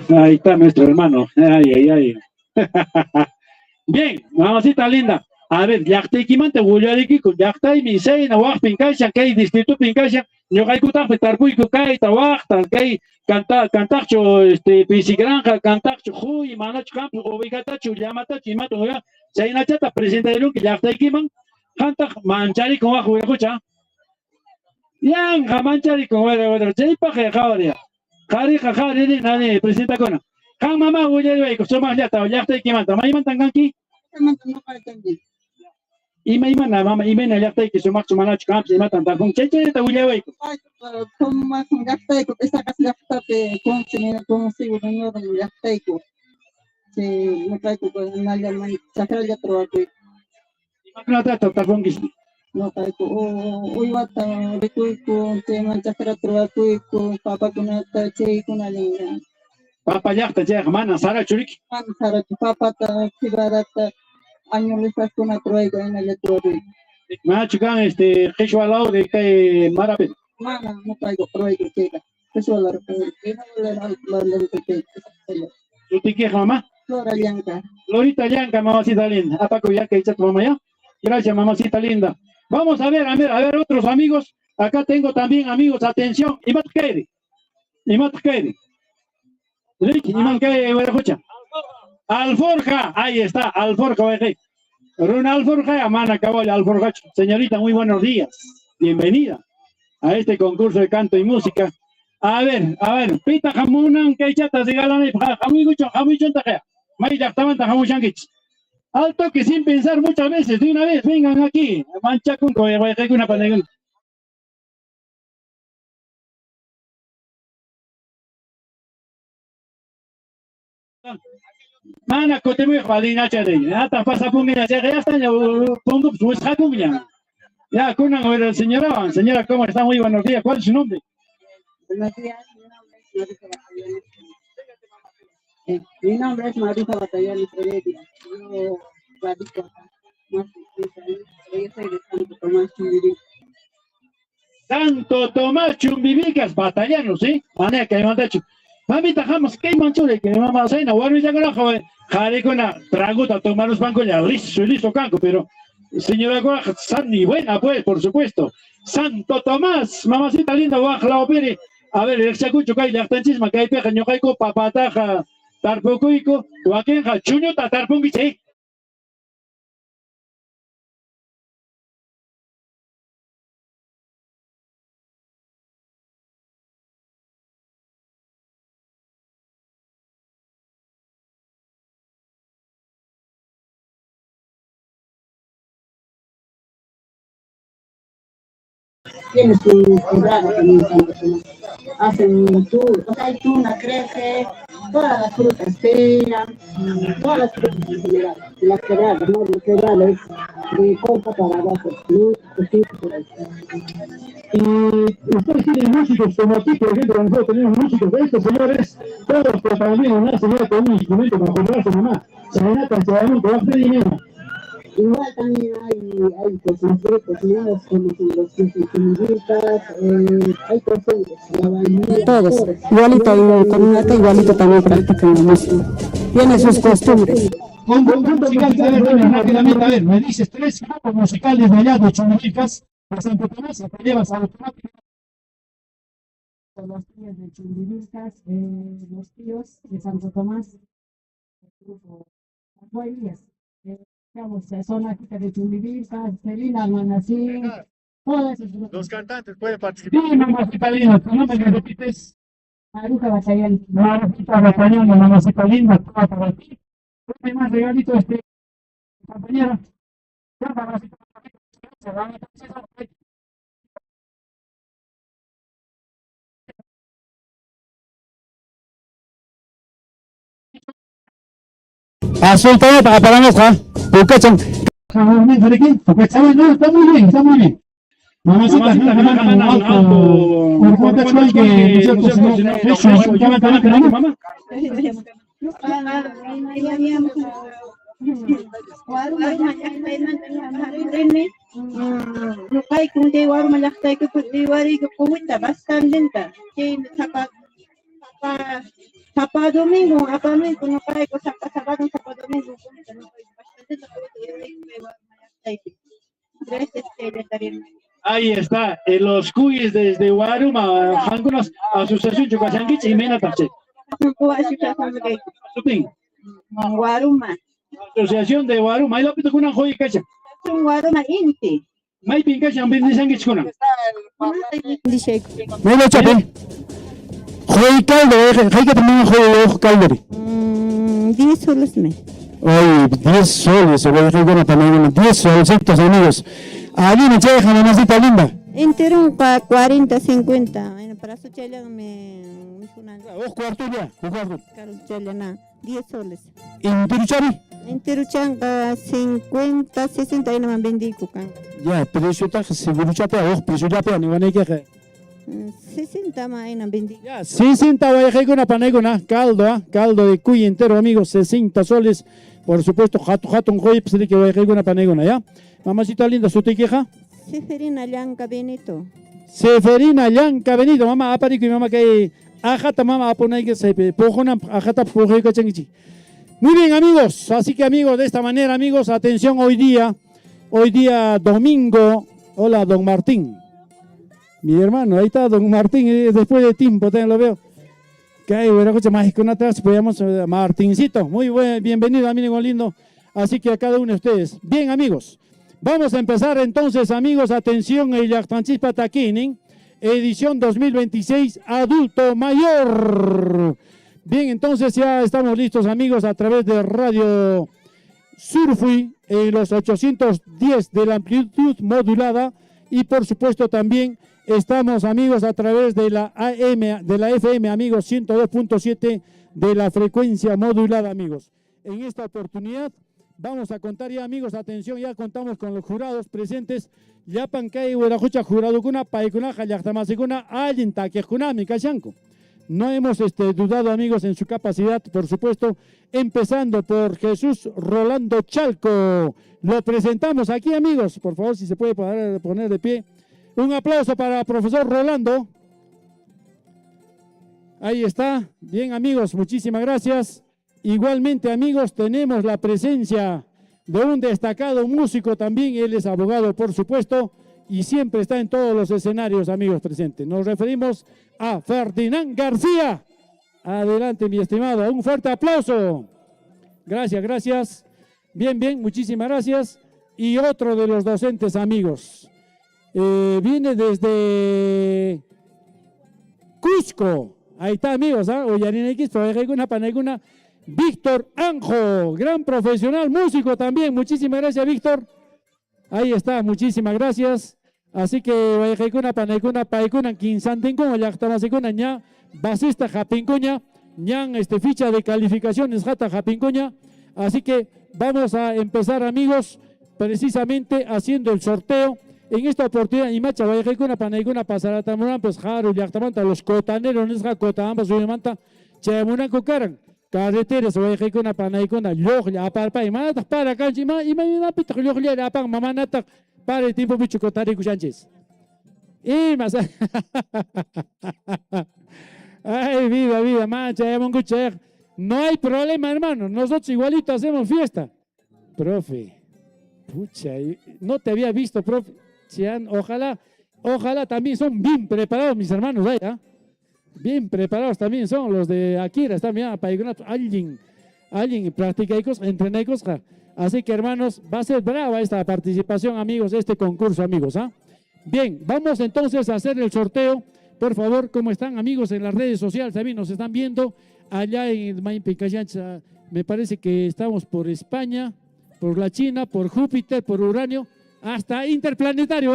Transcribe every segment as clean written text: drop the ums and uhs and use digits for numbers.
Ahí está nuestro hermano. Ay, ay, ay. Bien, mamacita linda. A ver, llaqtaykimanta willariykiku, llaqtaymi sayna waqpin kashan, kay distritupin kashan, ñuqaykutaqpi tarpuyku kayta waqta, kay kantaqchu pisi granja, kantaqchu huy, manachu kampu ubicatachu, llamatachu, imata uya, chaynachata presentarirunki llaqtaykiman, qantaq mancharikun waq willaqucha. Yanja mancharikun wira, chaypaq qawariya. Qariqa qaririn nani presentakuna. Qan mama willariyayku sumaqllata llaqtaykimanta, maymantan kanki? Imaymana mama imena llaqtayki sumaqchu manachu kampi imatan tarpun chaychayta willawayku. Sumaq llaqtayku pisakas llaqtapi consigo ganador llaqtayku. Ñuqayku imallaman chakralla truwakuyku. Imakunatata tarpunkis? Ñuqayku uywata rikuyku, chayman chakra truwakuyku, papakunata chaykunallan. Papa llaqta chayqa mana sarachu riki? Mana sarachu, papata, cigarata, añulisaskuna truwayku hinalla truwakuyku. Manachu kan qhichwa law de kay marapi? Mana ñuqayku truwayku chayqa. Qhichwalarqa ¿Sutikiqa mamá? Flora Llanca. Florita Llanca, mamacita linda. Apaco ya que tu mamá ya. Gracias, mamacita linda. Vamos a ver otros amigos. Acá tengo también amigos, atención. Imat Keri. Ricky, Iman Keri, escucha. Alforja, ahí está, Alforja, Runa Alforja, Amana Caboya, Alforja. Señorita, muy buenos días. Bienvenida a este concurso de canto y música. A ver, pita jamunan que chatas de galán, jamuichon tajea. Maya tamanta jamuchankich. Alto que sin pensar muchas veces, de una vez, vengan aquí. Mancha con una panegón. Mana kotemu jadina chade. Hasta pasa pungina, ya está, pongo pues jacumia. Ya, kuna señora, ¿cómo está? Muy buenos días. ¿Cuál es su nombre? Buenos días, mi nombre es Marisa Batallón Heredia. Yo radico acá, más de 15 años. Yo soy de Santo Tomás Chumbivicas. Santo Tomás Chumbivicas, Batallano, ¿sí? Manera que me han dicho. Mamita, jamás, ¿qué manchule? Que mamá se no, ya con joven. Jare con una traguta, tomar los bancos ya, listo, canco, pero señora Guaja, Sandy, buena, pues, por supuesto. Santo Tomás, mamacita linda, Guaja, la opere. A ver, el chacucho, que hay la tanchisma, que hay peja, ñocaiko, papataja. Tarpucuico, Huaquenja, Chuñota, Tarpungiche. Tiene su programa también, hacen tour, hay tuna, crece, todas las frutas pegan, todas las frutas en general, las quebradas, ¿no? Las quebradas de corta para abajo, Ustedes tienen músicos como aquí, por ejemplo, nosotros tenemos músicos de estos señores, todos que también una señora con un instrumento para comprarse nomás. Serenata, seguramente va a hacer dinero. Igual también hay pues grupos nuevos como los Chumbivicas, hay personas, todos, igualito, Caminata igualito también practican la música, tiene sus costumbres. Con grupo musical, rápidamente, a ver, me dices 3 grupos musicales de allá de Chumbivicas, de Santo Tomás, que llevas automáticamente. Los tíos de Chumbivicas, los tíos de Santo Tomás, el grupo Aguaylías. Digamos, son aquí de Chumbivicas, Celina, Manasí, todos esos grupos. Los cantantes pueden participar. Sí, mamacita linda, ¿tu nombre me repites? Maruja Batallón. Maruja Batallón, mamacita linda, toda para ti. ¿Qué más regalito compañera? Ya, mamacita, azul todo para nosotros, ¿Pucachan? No, está muy bien. Mamacita, Sábado domingo no caigo, sábado domingo, no bastante. Ahí está, los cuyes desde Guaruma, algunas asociación Chucasanguich y Mena Tache. Supin, Guaruma. asociación de Guaruma, ahí lo pito con una joya cacha. Guaruma Inti. Mai pincachan bendisanguich con una. Mira, chape. Joy caldo, hay que tomar joy caldo. 10 soles me. Oye, 10 soles, se voy a dejar bueno también, 10 solcitos, amigos. Allí me cheja, mamacita linda. Entero 40, 50. Bueno, para su chela me una. Dos cuartos ya, un cuarto. Chela na, 10 soles. ¿En Tiruchari? Entero changa 50, 60 y no me vendí cucan. Ya, precio está, seguro chape, precio chape, ni van a quejar. 60 más y no vendí. Ya, 60 voy a dejar con una panegona, caldo de cuy entero, amigos, 60 soles. Por supuesto, jato un joy, pues que voy a dejar con una panegona, ¿ya? Mamacita linda, ¿su te queja? Seferina Llanca Benito. Seferina Llanca Benito, mamá, aparico y mamá que ajata mamá apona que se pojona ajata pojo que changichi. Muy bien, amigos, así que amigos, de esta manera, amigos, atención hoy día domingo. Hola, don Martín. Mi hermano, ahí está don Martín, después de tiempo, también lo veo. Que hay, bueno, escucha más con atrás, podemos Martincito, muy buen, bienvenido, amigo lindo. Así que a cada uno de ustedes. Bien, amigos. Vamos a empezar entonces, amigos, atención, el Yachtanchispa Taquinin, edición 2026, adulto mayor. Bien, entonces ya estamos listos, amigos, a través de Radio Surfui, en los 810 de la amplitud modulada, y por supuesto también estamos, amigos, a través de la AM, de la FM, amigos, 102.7 de la frecuencia modulada, amigos. En esta oportunidad vamos a contar ya, amigos, atención, ya contamos con los jurados presentes. Ya pancay huerajucha jurado kuna paikuna jayachtamasicuna allinta quejunami kashanko. No hemos dudado, amigos, en su capacidad, por supuesto, empezando por Jesús Rolando Chalco. Lo presentamos aquí, amigos. Por favor, si se puede poner de pie. Un aplauso para el profesor Rolando. Ahí está. Bien, amigos, muchísimas gracias. Igualmente, amigos, tenemos la presencia de un destacado músico también. Él es abogado, por supuesto, y siempre está en todos los escenarios, amigos presentes. Nos referimos a Ferdinand García. Adelante, mi estimado. Un fuerte aplauso. Gracias, gracias. Bien, bien, muchísimas gracias. Y otro de los docentes, amigos. Viene desde Cusco. Ahí está, amigos. Víctor Anjo, gran profesional, músico también. Muchísimas gracias, Víctor. Ahí está, muchísimas gracias. Así que vayajekuna panaikuna paikuna quinsantincuna llaqtamasicuna ña basista japincuña ñan ficha de calificaciones jata japincuña. Así que vamos a empezar, amigos, precisamente haciendo el sorteo. En esta oportunidad, y macha vayajekuna panaikuna pasaratamuran pues jaru llaqtamanta los cotaneros nisqa cotambas suyamanta chayamunan kukaran. Carreteras vayajekuna panaikuna lloqlla aparpa imanataq para kanchi imanapitaq lloqlla apan mamanataq para el tiempo mucho Cotarico Sánchez. Y más. Ay, vida, mancha, ya monguche. No hay problema, hermano. Nosotros igualito hacemos fiesta. Profe, pucha, no te había visto, profe. Ojalá también son bien preparados mis hermanos ahí, ¿eh? Bien preparados también son los de Akira, están bien para alguien practica entrenaicos. Así que, hermanos, va a ser brava esta participación, amigos, este concurso, amigos. ¿Ah? Bien, vamos entonces a hacer el sorteo. Por favor, ¿cómo están, amigos, en las redes sociales? También nos están viendo allá en Maimpicayancha. Me parece que estamos por España, por la China, por Júpiter, por Uranio, hasta interplanetario.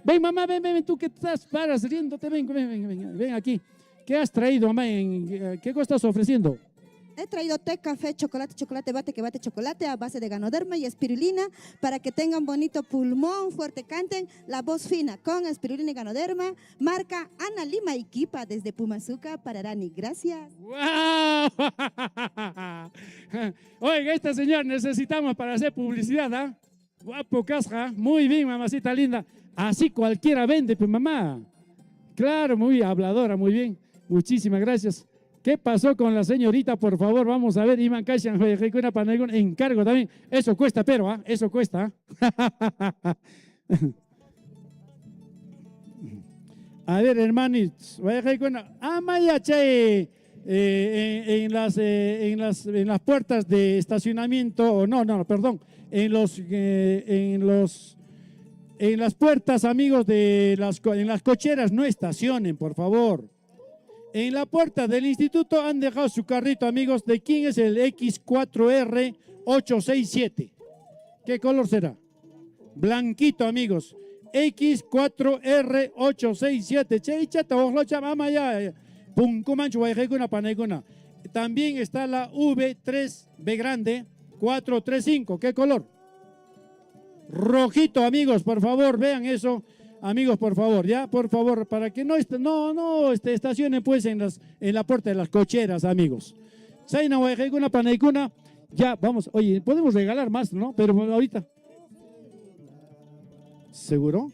Ven, mamá, ven, tú que estás paras riéndote, ven aquí. ¿Qué has traído, mamá? ¿Qué cosa estás ofreciendo? He traído té, café, chocolate bate, que bate chocolate a base de ganoderma y espirulina para que tengan bonito pulmón, fuerte canten, la voz fina con espirulina y ganoderma. Marca Ana Lima y Kipa desde Pumazuca, Pararani. Gracias. ¡Wow! Oiga, esta señora necesitamos para hacer publicidad, ¿ah? Guapo, casja. Muy bien, mamacita linda. Así cualquiera vende, pues mamá. Claro, muy habladora, muy bien. Muchísimas gracias. ¿Qué pasó con la señorita? Por favor, vamos a ver. Iman Kashan, encargo también. Eso cuesta, pero, eso cuesta. A ver, hermanitos, en las puertas de estacionamiento, perdón, en las puertas, amigos, en las cocheras no estacionen, por favor. En la puerta del instituto han dejado su carrito, amigos. ¿De quién es el X4R867? ¿Qué color será? Blanquito, amigos. X4R867. También está la V3B grande 435. ¿Qué color? Rojito, amigos, por favor, vean eso. Amigos, por favor, ya, por favor, para que no estacionen pues en la puerta de las cocheras, amigos. Ya, vamos, oye, podemos regalar más, ¿no? Pero ahorita. ¿Seguro?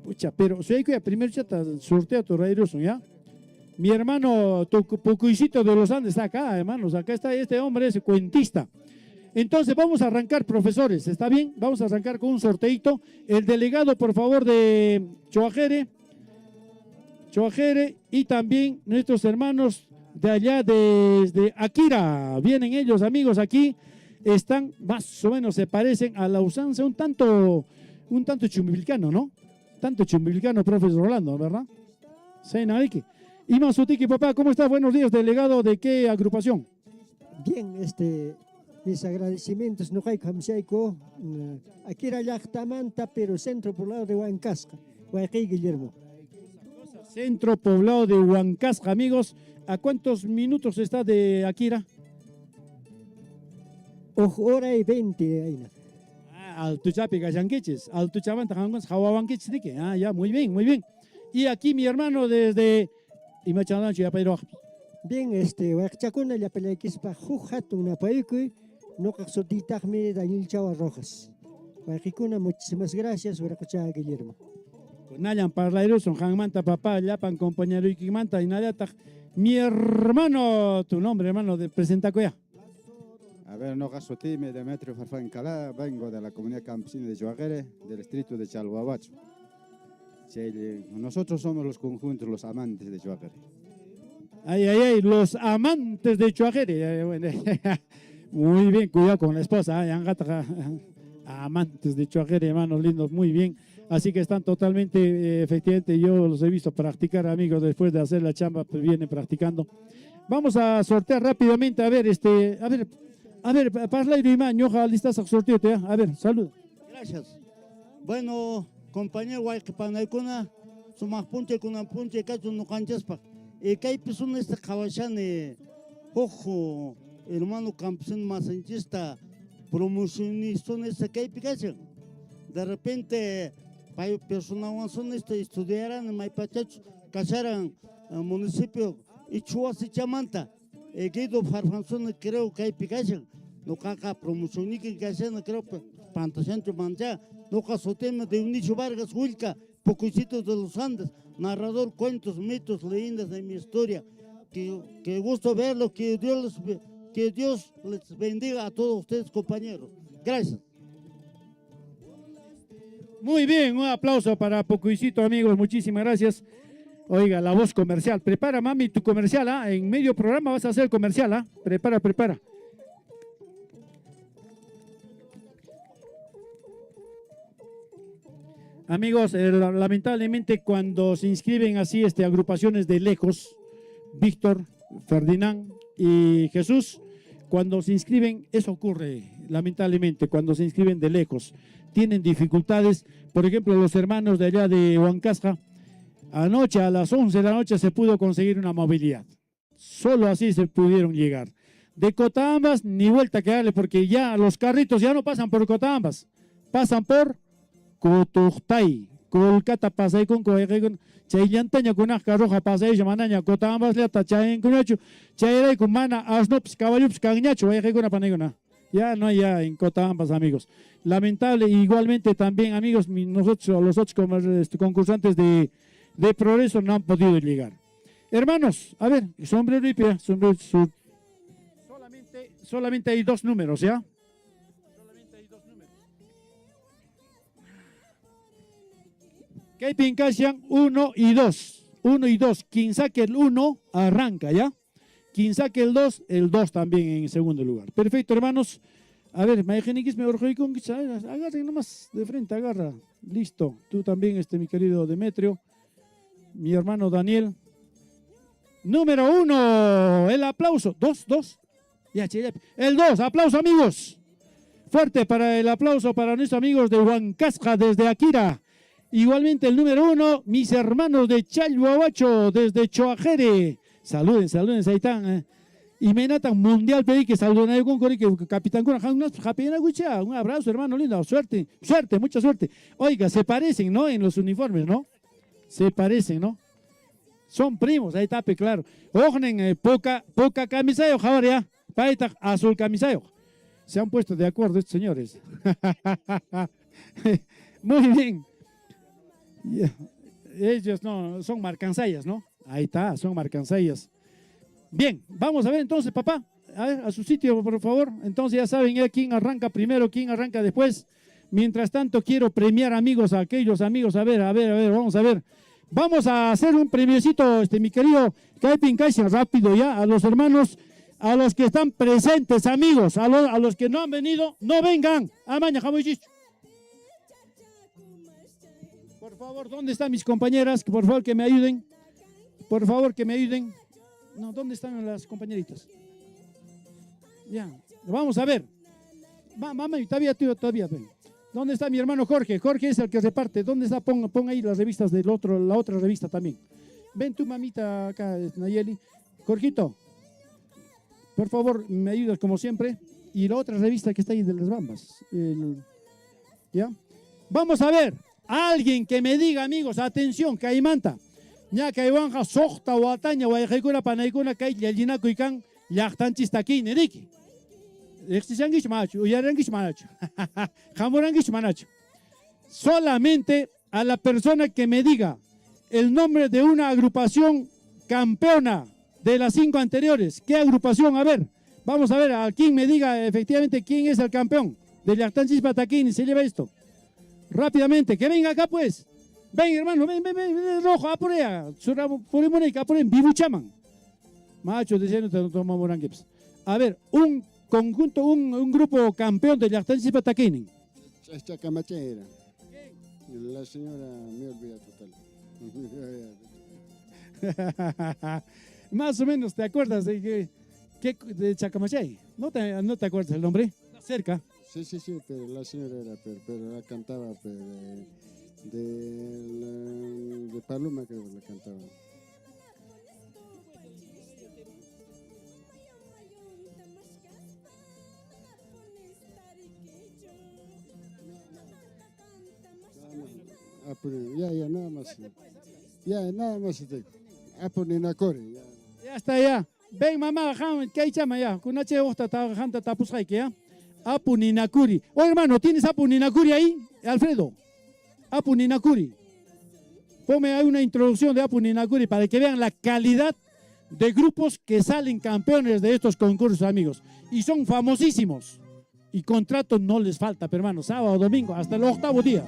Pucha, pero si hay que primero ya te sorteo tu rairoso, ¿ya? Mi hermano, tu Pucuicito de los Andes está acá, hermanos, acá está este hombre, es cuentista. Entonces vamos a arrancar, profesores, ¿está bien? Vamos a arrancar con un sorteito. El delegado, por favor, de Choajere, y también nuestros hermanos de allá desde Akira. Vienen ellos, amigos, aquí. Están más o menos, se parecen a la usanza, un tanto chumbivilcano, ¿no? Tanto chumbivilcano, profesor Rolando, ¿verdad? Sí, Nariki. Iman Sutiki, papá, ¿cómo está? Buenos días, delegado de qué agrupación. Bien, mis agradecimientos, no hay Kamshaiko, Akira Yachtamanta, pero Centro Poblado de Huancasca, Guayquí Guillermo. Centro Poblado de Huancasca, amigos. ¿A cuántos minutos está de Akira? Hora y 20, Aina. Al Tuchapi Gayanquiches, al Tuchamanta Jawabanquiches, ya, muy bien, muy bien. Y aquí mi hermano desde Imachanancho, Yapairo. Bien, Huachacuna, la pelequispa, Jujat, una paikui, no caxotitagme, Daniel Chava Rojas. Huachicuna, muchísimas gracias, Huachaca Guillermo. Nayan Parlairos, son Hangmanta, papá, Yapan, compañero Ikimanta, y Nayata. Mi hermano, tu nombre, hermano, presenta Coya. A ver, no gasto time, Demetrio Farfán Calá, vengo de la comunidad campesina de Choajere, del distrito de Chalhuahuacho. Nosotros somos los conjuntos, los amantes de Choajere. Ay, los amantes de Choajere. Muy bien, cuidado con la esposa. Amantes de Choajere, hermanos lindos, muy bien. Así que están totalmente, efectivamente, yo los he visto practicar, amigos, después de hacer la chamba, pues vienen practicando. Vamos a sortear rápidamente, a ver, Parlairo Imán, Ñoja, listas a sorteo, a ver, salud. Gracias. Bueno, compañero Huayquipanaykuna, sumaqpunche kunapunche kachu nuqanchaspa. Kaypi son kawashani, ojo, hermano campesino masanchista, promocionista, kaypi kachan. De repente, personas son estudiaran en Maipachacho, cacharan municipio Ichuas y Chamanta. Guido Farfanzón, creo que hay picachan. No caca promocionista que hacen, creo, Pantachancho Mancha. No caso tema de Unicho Vargas Huilca, Pocuicitos de los Andes, narrador, cuentos, mitos, leyendas de mi historia. Que gusto verlo, que Dios les bendiga a todos ustedes, compañeros. Gracias. Muy bien, un aplauso para Pocuicito, amigos, muchísimas gracias. Oiga, la voz comercial. Prepara, mami, tu comercial, En medio programa vas a hacer comercial, Prepara. Amigos, lamentablemente cuando se inscriben así agrupaciones de lejos, Víctor, Ferdinand y Jesús, cuando se inscriben, eso ocurre, lamentablemente, cuando se inscriben de lejos, tienen dificultades. Por ejemplo, los hermanos de allá de Huancasca, anoche a las 11 de la noche se pudo conseguir una movilidad. Solo así se pudieron llegar. De Cotabambas, ni vuelta que darle, porque ya los carritos ya no pasan por Cotabambas, pasan por Cotuxtay, Kolkata pasay con Chayantaña con Roja pasay, Manaña, Cotabambas, Lata, Chayan Cunacho, Chayray con Mana, Asnops, Caballups, Cagnacho, ya no hay ya en Cotabambas, amigos. Lamentable, igualmente también, amigos, los otros concursantes de Progreso no han podido llegar. Hermanos, a ver, sombrero y pie, sombrero, solamente hay 2 números, ¿ya? Solamente hay 2 números. ¿Qué pincasian? 1 y 2. 1 y 2. Quien saque el 1 arranca, ¿ya? Quien saque el 2 también en segundo lugar. Perfecto, hermanos. A ver, Mayejenix, me orgullo con que agarren nomás de frente, agarra. Listo. Tú también, mi querido Demetrio. Mi hermano Daniel. Número 1, el aplauso. 2. Ya, el 2, aplauso, amigos. Fuerte para el aplauso para nuestros amigos de Huancasca desde Akira. Igualmente el número 1, mis hermanos de Chalhuahuacho desde Choajere. Saluden, ahí están. Y Menatan Mundial pedí que saluden con que Capitán Cura, un abrazo, hermano lindo, suerte, mucha suerte. Oiga, se parecen, ¿no? En los uniformes, ¿no? Se parecen, ¿no? Son primos, ahí está, claro. Ojen, poca camisayo, ahora ya. Paita azul camisayo. Se han puesto de acuerdo estos señores. Muy bien. Ellos no, son marcansayas, ¿no? Ahí está, son marcansayas. Bien, vamos a ver entonces, papá. A ver, a su sitio, por favor. Entonces ya saben quién arranca primero, quién arranca después. Mientras tanto, quiero premiar amigos a aquellos amigos. A ver, vamos a ver. Vamos a hacer un premiocito, mi querido Kaipin Kaisen, rápido ya, a los hermanos, a los que están presentes, amigos, a los que no han venido, no vengan. Amaña, por favor, ¿dónde están mis compañeras? Por favor, que me ayuden. Por favor, que me ayuden. No, ¿dónde están las compañeritas? Ya, vamos a ver. Mamá, todavía. ¿Dónde está mi hermano Jorge? Jorge es el que reparte. ¿Dónde está? Pon ahí las revistas de la otra revista también. Ven tu mamita acá, Nayeli. Jorgito, por favor, me ayudas como siempre. Y la otra revista que está ahí de las bambas. ¿Ya? Vamos a ver. Alguien que me diga, amigos, atención, Caimanta. Ya Caibanja, Sojta, Huataña, Guayajecura, Panaicuna, Cay, Yalinaco y Can, Yachtanchis Taquín, Eriki. Solamente a la persona que me diga el nombre de una agrupación campeona de las 5 anteriores. ¿Qué agrupación? A ver, vamos a ver a quien me diga efectivamente quién es el campeón de Yachtanchis Pataquín y se lleva esto. Rápidamente, que venga acá pues. Ven, hermano, ven, rojo, apurea. Apurea, Bibuchaman. Macho, diciendo te toma morangueps. A ver, un conjunto, un grupo campeón de Yachtanchis Pataquín. Chacamachera. La señora me olvida total. Más o menos, ¿te acuerdas de Chacamachay? ¿No te acuerdas el nombre? Cerca. Sí, pero la señora era, pero la cantaba, de Paloma creo que la cantaba. Ya, nada más. Nada más. Apuninacori. Ya está, ya. Ven, mamá, ¿qué hay chama ya? Kunache osta tajanta tapusjaike, ya. Apuninacuri. Oye, hermano, ¿tienes Apuninacuri ahí, Alfredo? Apuninacuri. Ponme ahí una introducción de Apuninacuri para que vean la calidad de grupos que salen campeones de estos concursos, amigos. Y son famosísimos. Y contratos no les falta, hermano. Sábado, domingo, hasta el 8º día.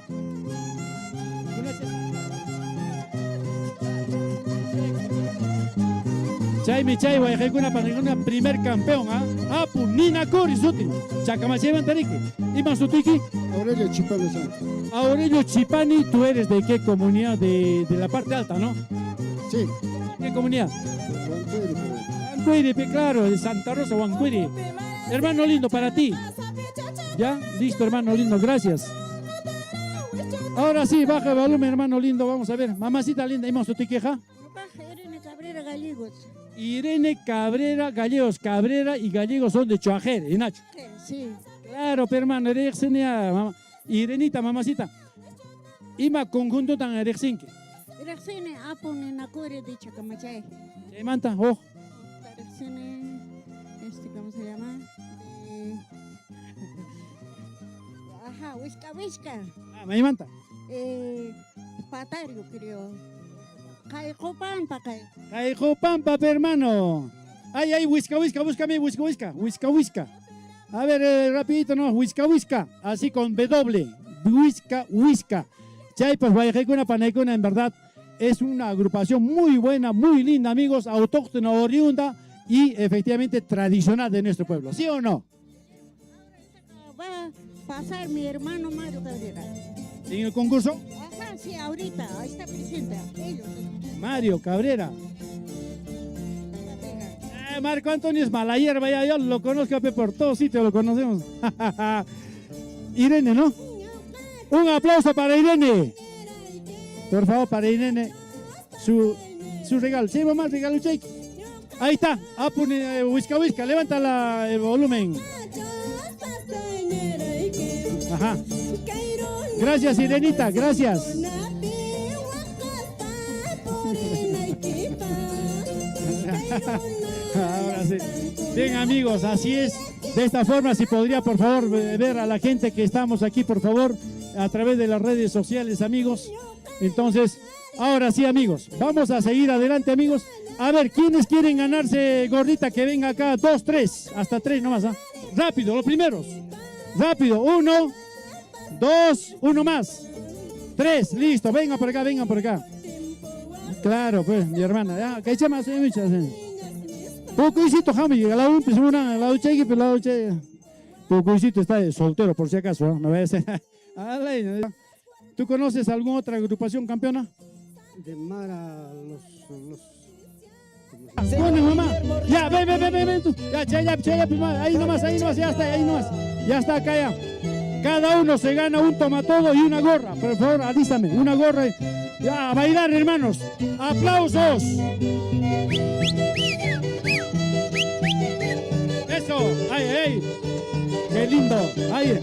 Chay, Guayajecuna, Panaguna, primer campeón, Apu, Nina Cori, Suti, Chacamache, Tarique, y Masutiki. Aurelio Chipani. Aurelio Chipani, tú eres de qué comunidad, de la parte alta, ¿no? Sí. ¿Qué comunidad? Huancuiri, claro, de Santa Rosa, Huancuiri. Hermano lindo, para ti. ¿Ya? Listo, hermano lindo, gracias. Ahora sí, baja el volumen, hermano lindo, vamos a ver. Mamacita linda, ¿y Masutiki, ja? Irene Cabrera Gallegos. Irene Cabrera Gallegos. Cabrera y Gallegos son de Choajere, ¿y Nacho? Sí. Claro, hermano, mamá. Irenita, mamacita. Ima conjunto tan Erexinque. Erexine apone Nakore de Chacamachay. ¿Qué manta? Oh. Erexine, ¿cómo se llama? Ajá, Huisca. Me manta. Patario, creo. Caicopampa, cay. Caijopampa, hermano. Ay, whisca, búscame, whisca. A ver, rapidito, no, whisca. Así con W. Whisca. Chaypas, Guayajecuna, Panaicuna, en verdad, es una agrupación muy buena, muy linda, amigos, autóctona, oriunda y efectivamente tradicional de nuestro pueblo. ¿Sí o no? Va a pasar mi hermano Mario Cabrera. ¿En el concurso? Ajá, sí, ahorita, ahí está presente. Ellos. Mario Cabrera. Marco Antonio es mala hierba, ya yo lo conozco por todos sitios, lo conocemos. Irene, ¿no? Un aplauso para Irene. Por favor, para Irene. Su regalo. Sí, mamá, regalo check. Ahí está. Whisca, levanta el volumen. Ajá. Gracias, Irenita, gracias. Ahora sí. Bien, amigos, así es. De esta forma, si podría, por favor, ver a la gente que estamos aquí, por favor, a través de las redes sociales, amigos. Entonces, ahora sí, amigos, vamos a seguir adelante, amigos. A ver, ¿quiénes quieren ganarse gordita? Que venga acá, 2, 3, hasta 3 nomás, ¿ah? Rápido, los primeros. Rápido, 1, 2, 1 más. 3, listo, vengan por acá. Claro, pues, mi hermana, ya, que echa más, muchas. Pocoicito, Jami, la ducha, pero la ducha. Pocoicito está soltero, por si acaso, ¿no? No vaya a ser. ¿Tú conoces alguna otra agrupación campeona? De Mara, Bueno, mamá. Ya, ven tú. Ya, prima. Ahí nomás, ya está, ahí nomás. Ya está acá ya. Cada uno se gana un tomatodo y una gorra. Por favor, alístame, una gorra. Ya, a bailar, hermanos. ¡Aplausos! Eso, ay. Qué lindo. Ay,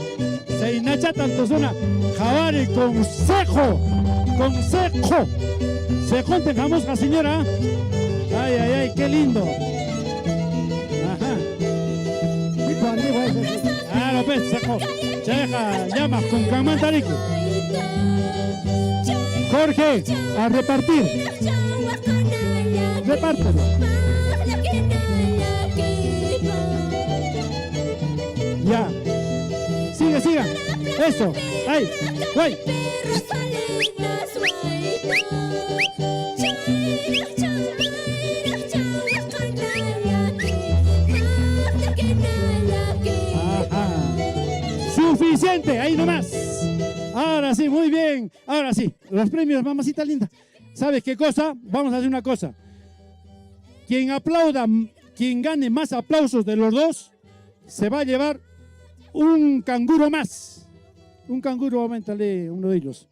se inacha tanto zona. Jabari, consejo. Sejón tengamos la señora. Ay, qué lindo. Ajá. Claro, pues, sejo. Cheja, llama con Camantarique. Jorge, a repartir. Repártelo. Ya. Siga. Eso. Ay, guay. Suficiente, ahí nomás. Ahora sí, muy bien. Ahora sí, los premios, mamacita linda. ¿Sabes qué cosa? Vamos a hacer una cosa. Quien aplauda, quien gane más aplausos de los dos, se va a llevar un canguro más. Un canguro, aumentale uno de ellos.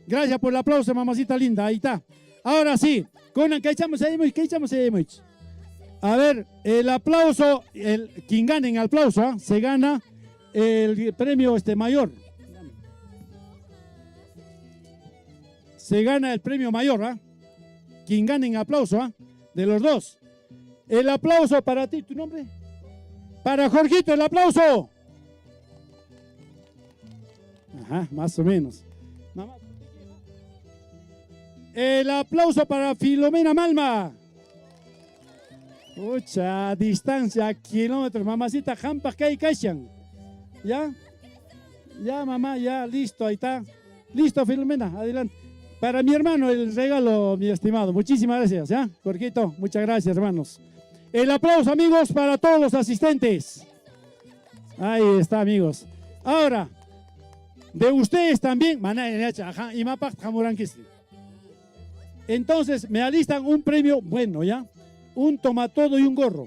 Gracias por el aplauso, mamacita linda. Ahí está. Ahora sí, Conan, ¿qué echamos ahí? A ver, el aplauso, quien gane en aplauso, se gana el premio mayor. Se gana el premio mayor, quien gane en aplauso, de los dos. El aplauso para ti, ¿tu nombre? Para Jorgito, el aplauso. Ajá, más o menos. Mamá. El aplauso para Filomena Malma. Mucha distancia, kilómetros, mamacita, jampas que hay caichan. ¿Ya? Ya, mamá, ya, listo, ahí está. Listo, Filomena, adelante. Para mi hermano, el regalo, mi estimado. Muchísimas gracias, ¿ya? Jorgito, muchas gracias, hermanos. El aplauso, amigos, para todos los asistentes. Ahí está, amigos. Ahora, de ustedes también, entonces me alistan un premio bueno, ¿ya? Un tomatodo y un gorro.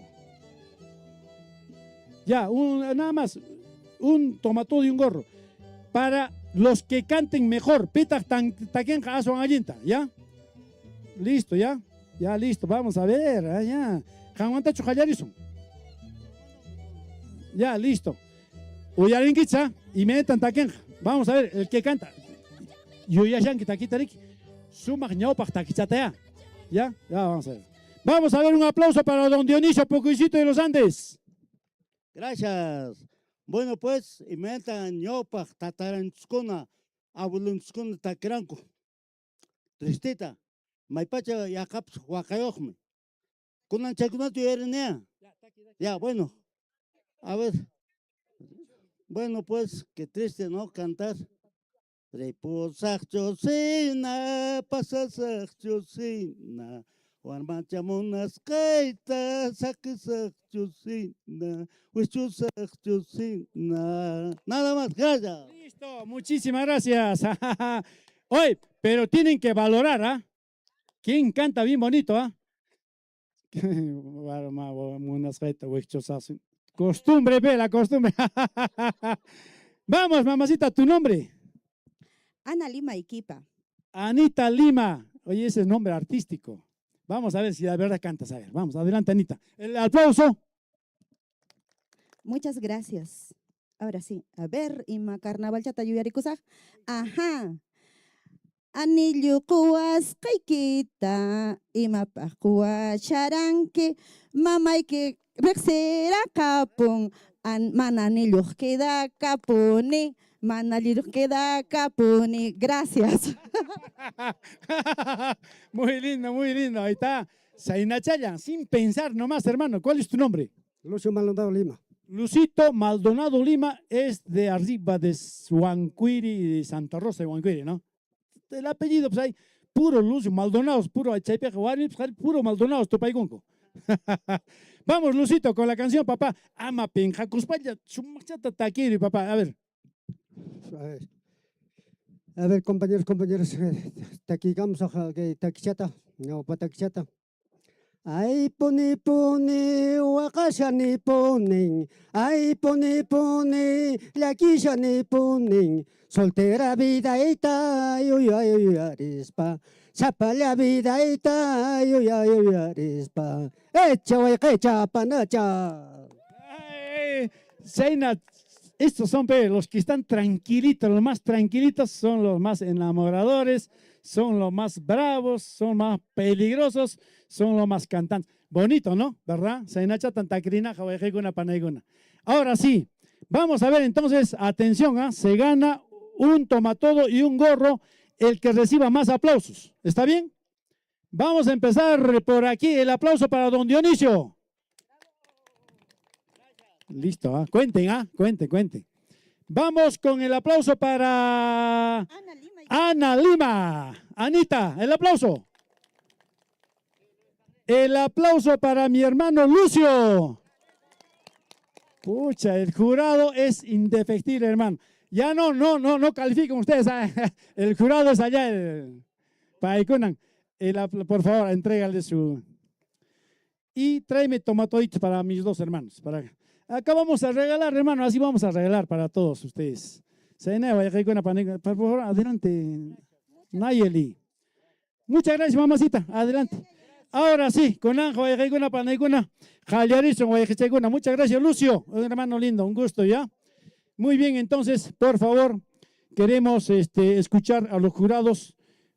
Ya, nada más, un tomatodo y un gorro. Para los que canten mejor, ¿ya? Listo, ¿ya? Ya, listo, vamos a ver, ya. Ya, listo. Uyarinquitza y metan taquenja. Vamos a ver, el que canta. Yuyashanki taquitarik. Sumak ñaupak taquichatea. Ya, vamos a ver. Vamos a ver un aplauso para don Dionisio Pocoicito de los Andes. Gracias. Bueno, pues, imenta ñaupak tataranchukuna, abuelunchukuna takiranku. Tristita. Maipacha yaqaps huacayoqmi. Kunan chaykunata yuyarinea. Ya, bueno. A ver. Bueno, pues, qué triste, ¿no? Cantar. Reposach chosina, pasasach chosina. Warmachamunas kaita, sakisach chosina. Huichusach chosina. Nada más, gracias. Listo, muchísimas gracias. Oye, pero tienen que valorar, ¿ah? ¿Quién canta bien bonito, ah? Costumbre, ve la costumbre. Vamos, mamacita, tu nombre. Ana Lima Iquipa. Anita Lima. Oye, ese es nombre artístico. Vamos a ver si de verdad cantas. A ver, vamos, adelante, Anita. El aplauso. Muchas gracias. Ahora sí, a ver, ima carnaval chata yuyarikusaj. Ajá. Anillo kuas kaikita, ima pakua charanque, mamay rexera kapung, mananillo queda capuni, mananillo queda capuni. Gracias. Muy lindo, muy lindo. Ahí está. Zaina Chayan, sin pensar nomás, hermano. ¿Cuál es tu nombre? Lucio Maldonado Lima. Lucito Maldonado Lima es de arriba de Huancuiri, de Santa Rosa de Huancuiri, ¿no? El apellido, pues hay puro Lucio Maldonado, puro Chaipeja, puro Maldonado, Topaigunco. Vamos, Lucito, con la canción, papá. Ama Penjacuspaya, Sumachata Taquiri, papá. A ver. A ver, compañeros, taquigamos a taquichata, no pataquichata. Ay, poni, wakashani poning. Ay, poni, la quishani poning. Soltera vida ita, yuyarispa. Chapa la vida ita, yuyarispa. Echa, huequecha, panacha. Zaina, estos son los que están tranquilitos, los más tranquilitos son los más enamoradores, son los más bravos, son más peligrosos, son los más cantantes. Bonito, ¿no? ¿Verdad? Ahora sí, vamos a ver entonces, atención, ¿eh? Se gana un tomatodo y un gorro el que reciba más aplausos. ¿Está bien? Vamos a empezar por aquí. El aplauso para don Dionisio. Listo, ¿eh? Cuenten. Vamos con el aplauso para Ana Lima. Anita, el aplauso. El aplauso para mi hermano Lucio. Pucha, el jurado es indefectible, hermano. Ya no califican ustedes. El jurado es allá, Paikunan. Por favor, entrégale su... Y tráeme tomatoditos para mis dos hermanos. Acá vamos a regalar, hermano, así vamos a regalar para todos ustedes. Por favor, adelante, Nayeli. Muchas gracias, mamacita. Adelante. Ahora sí, con Anjo, muchas gracias, Lucio, un hermano lindo, un gusto, ¿ya? Muy bien, entonces, por favor, queremos escuchar a los jurados.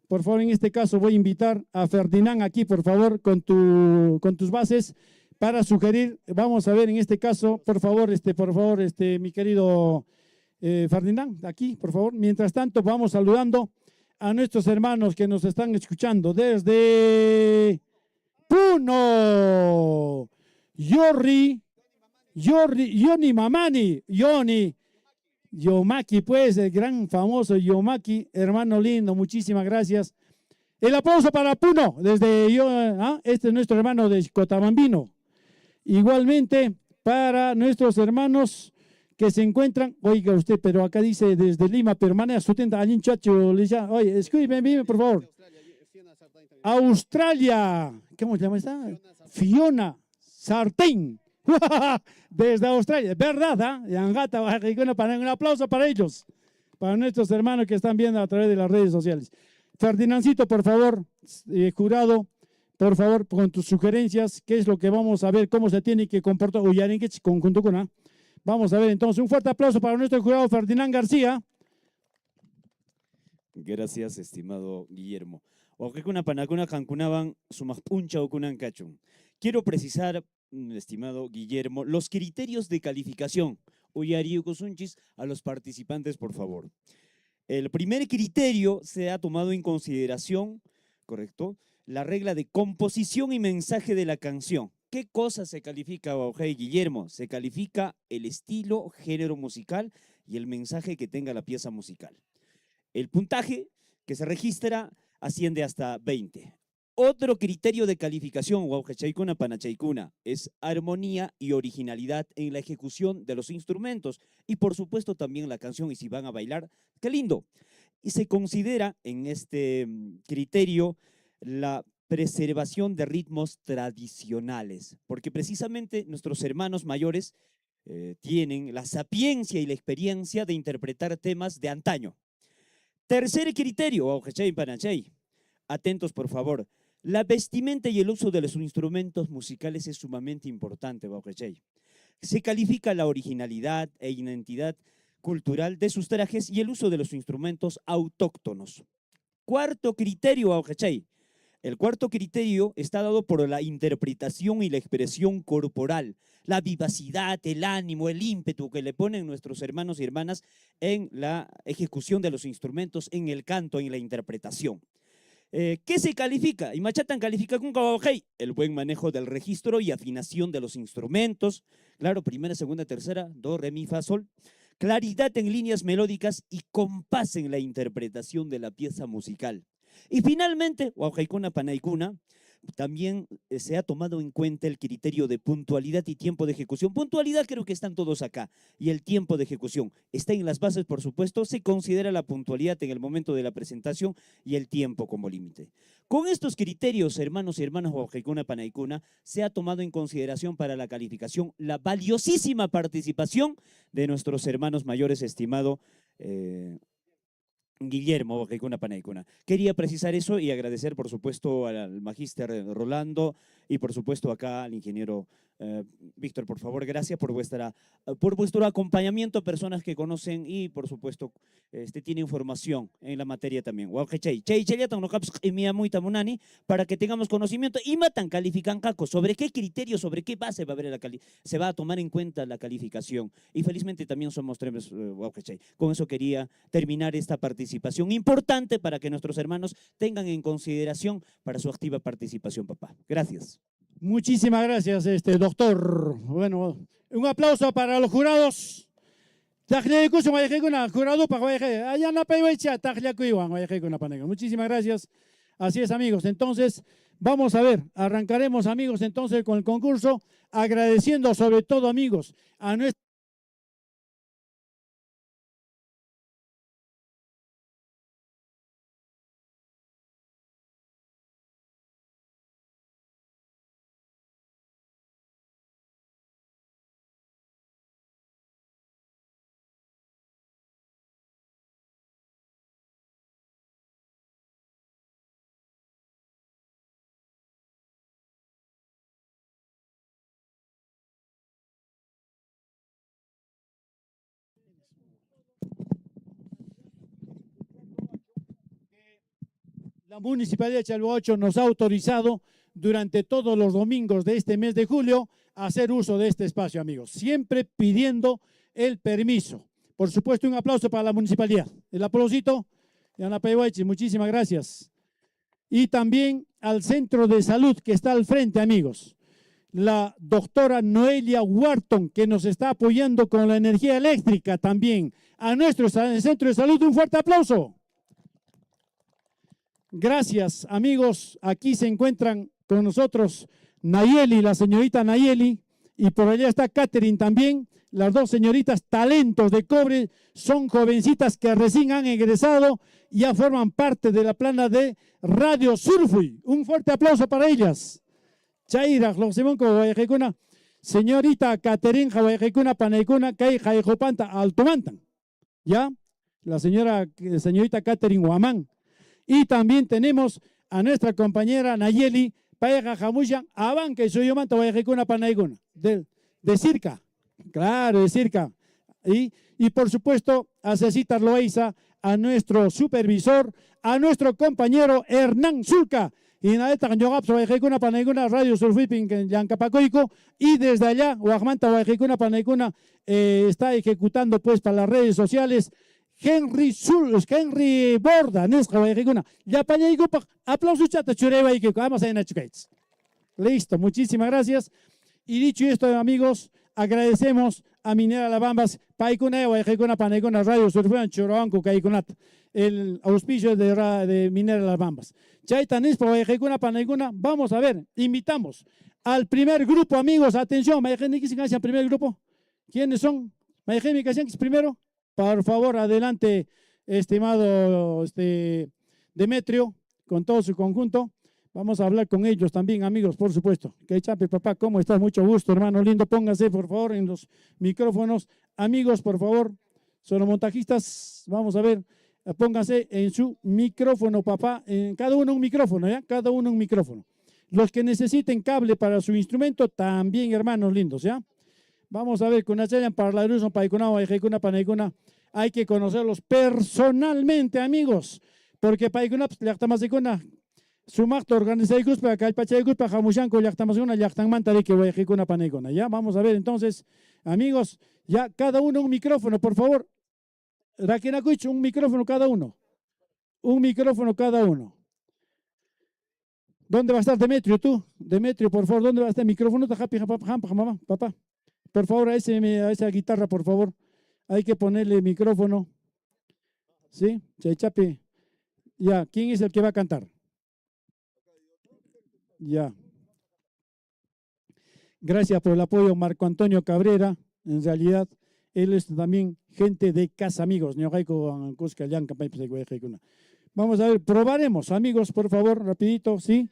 Por favor, en este caso voy a invitar a Ferdinand aquí, por favor, con tus bases para sugerir. Vamos a ver en este caso, por favor, mi querido Ferdinand, aquí, por favor. Mientras tanto, vamos saludando a nuestros hermanos que nos están escuchando desde Puno. Yoni Mamani, Yomaki, pues, el gran famoso Yomaki, hermano lindo, muchísimas gracias. El aplauso para Puno, este es nuestro hermano de Cotabambino. Igualmente para nuestros hermanos que se encuentran, oiga usted, pero acá dice desde Lima, permanece su tenta, allí chacho, oye, escúcheme, por favor. Australia, ¿cómo se llama esta? Fiona Sartén. Desde Australia, ¿verdad? Un aplauso para ellos, para nuestros hermanos que están viendo a través de las redes sociales. Ferdinancito, por favor, jurado, por favor, con tus sugerencias, qué es lo que vamos a ver, cómo se tiene que comportar. Vamos a ver entonces, un fuerte aplauso para nuestro jurado Ferdinand García. Gracias, estimado Guillermo. Quiero precisar, estimado Guillermo, los criterios de calificación a los participantes, por favor. El primer criterio se ha tomado en consideración, ¿correcto? la regla de composición y mensaje de la canción. ¿Qué cosa se califica, Guillermo? Se califica el estilo, género musical y el mensaje que tenga la pieza musical. El puntaje que se registra asciende hasta 20. Otro criterio de calificación, Waujachaykuna Panachaykuna, es armonía y originalidad en la ejecución de los instrumentos y por supuesto también la canción, y si van a bailar, ¡qué lindo! Y se considera en este criterio la preservación de ritmos tradicionales, porque precisamente nuestros hermanos mayores tienen la sapiencia y la experiencia de interpretar temas de antaño. Tercer criterio, Wauhachay Panachay. Atentos, por favor. La vestimenta y el uso de los instrumentos musicales es sumamente importante, Wauhachay. Se califica la originalidad e identidad cultural de sus trajes y el uso de los instrumentos autóctonos. Cuarto criterio, Wauhachay. El cuarto criterio está dado por la interpretación y la expresión corporal, la vivacidad, el ánimo, el ímpetu que le ponen nuestros hermanos y hermanas en la ejecución de los instrumentos, en el canto, en la interpretación. ¿Qué se califica? Y Machatan califica con Kawajay, el buen manejo del registro y afinación de los instrumentos, claro, primera, segunda, tercera, do, re, mi, fa, sol, claridad en líneas melódicas y compás en la interpretación de la pieza musical. Y finalmente, Wauhaykuna Panaykuna, también se ha tomado en cuenta el criterio de puntualidad y tiempo de ejecución. Puntualidad creo que están todos acá, y el tiempo de ejecución está en las bases, por supuesto. Se considera la puntualidad en el momento de la presentación y el tiempo como límite. Con estos criterios, hermanos y hermanas Wauhaykuna Panaykuna, se ha tomado en consideración para la calificación la valiosísima participación de nuestros hermanos mayores, estimado Guillermo Wauhaykuna Panaykuna. Quería precisar eso y agradecer, por supuesto, al magíster Rolando y, por supuesto, acá al ingeniero Víctor, por favor, gracias por vuestro acompañamiento, personas que conocen y, por supuesto, tienen formación en la materia también. Para que tengamos conocimiento y matan califican caco, sobre qué criterio, sobre qué base se va a tomar en cuenta la calificación. Y felizmente también somos tres. Con eso quería terminar esta participación importante para que nuestros hermanos tengan en consideración para su activa participación, papá. Gracias. Muchísimas gracias, doctor. Bueno, un aplauso para los jurados. Muchísimas gracias. Así es, amigos. Entonces, vamos a ver, arrancaremos, amigos, entonces con el concurso, agradeciendo sobre todo, amigos, a nuestra La Municipalidad de Chalhuacho nos ha autorizado durante todos los domingos de este mes de julio a hacer uso de este espacio, amigos, siempre pidiendo el permiso. Por supuesto, un aplauso para la Municipalidad. El aplausito, Yana Paihuachi, muchísimas gracias. Y también al Centro de Salud que está al frente, amigos. La doctora Noelia Wharton, que nos está apoyando con la energía eléctrica también. A nuestro Centro de Salud, un fuerte aplauso. Gracias, amigos. Aquí se encuentran con nosotros Nayeli, la señorita Nayeli, y por allá está Catherine también. Las dos señoritas talentos de cobre, son jovencitas que recién han egresado y ya forman parte de la plana de Radio Surfui. Un fuerte aplauso para ellas. Chaira, señorita Catherine Jawaijekuna Panaykuna, Kai Jaijopanta Altomantan. ¿Ya? La señorita Catherine Huamán. Y también tenemos a nuestra compañera Nayeli Paeja Jamushan Aban, que soy yo manta Guayajecuna Panayguna, de Circa, claro, de Circa. Y por supuesto a Cecita Loaiza, a nuestro supervisor, a nuestro compañero Hernán Zulca, y Naeta Ñogaps Guayajecuna Panayguna, Radio Surfiping en Yancapacoico, y desde allá, Guajmanta Guayajecuna Panayguna está ejecutando pues para las redes sociales. Henry Borda, Nesca Guayquicuna. Ya pañaico, aplausos chata chureba y que vamos a Nachucates. Listo, muchísimas gracias. Y dicho esto, amigos, agradecemos a Minera Labambas, Paikuna, Guayquicuna, Panaicuna, Radio Surfean, Choroanco, Caiconat, el auspicio de Minera Labambas. Chaitanis, Guayquicuna, Panaicuna, vamos a ver, invitamos al primer grupo, amigos, atención, Mayajeniquisicancia, primer grupo. ¿Quiénes son? Mayajeniquisicancia, primero. Por favor, adelante, estimado Demetrio, con todo su conjunto. Vamos a hablar con ellos también, amigos, por supuesto. Que chape, papá, ¿cómo estás? Mucho gusto, hermano lindo. Pónganse, por favor, en los micrófonos. Amigos, por favor, sonomontajistas, vamos a ver, pónganse en su micrófono, papá. En cada uno un micrófono, ¿ya? Cada uno un micrófono. Los que necesiten cable para su instrumento, también, hermanos lindos, ¿ya? Vamos a ver, con Achayan Parlaruso, Paikuna, Ejecuna, Panaicuna, hay que conocerlos personalmente, amigos, porque Paikuna, Llactamasicuna, Sumacto, Organizaicus, para Calpachaicus, para Jamushanco, Llactamasicuna, Llactamantari, que Ejecuna, Panaicuna, ya, vamos a ver, entonces, amigos, ya, cada uno un micrófono, por favor, Raquenacuich, un micrófono cada uno, ¿Dónde va a estar Demetrio, tú? Demetrio, por favor, ¿dónde va a estar el micrófono? Papá. Por favor, a esa guitarra, por favor. Hay que ponerle micrófono. ¿Sí? Chape. Ya, ¿quién es el que va a cantar? Ya. Gracias por el apoyo, Marco Antonio Cabrera. En realidad, él es también gente de casa, amigos. Vamos a ver, probaremos, amigos, por favor, rapidito, ¿sí?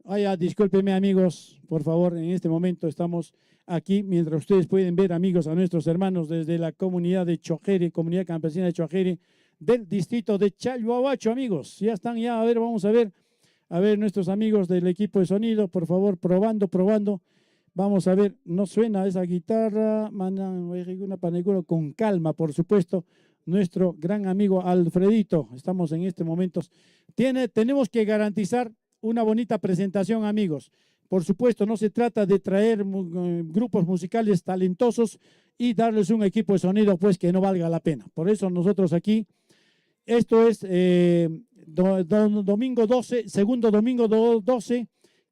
Ya, discúlpeme, amigos, por favor, en este momento estamos aquí, mientras ustedes pueden ver, amigos, a nuestros hermanos desde la comunidad de Chojere, comunidad campesina de Chojere, del distrito de Chalhuahuacho, amigos. Ya están, ya, a ver, vamos a ver nuestros amigos del equipo de sonido, por favor, probando. Vamos a ver, no suena esa guitarra, con calma, por supuesto. Nuestro gran amigo Alfredito, estamos en este momento. Tenemos que garantizar una bonita presentación, amigos. Por supuesto, no se trata de traer grupos musicales talentosos y darles un equipo de sonido pues que no valga la pena. Por eso nosotros aquí, esto es domingo 12, segundo domingo 12,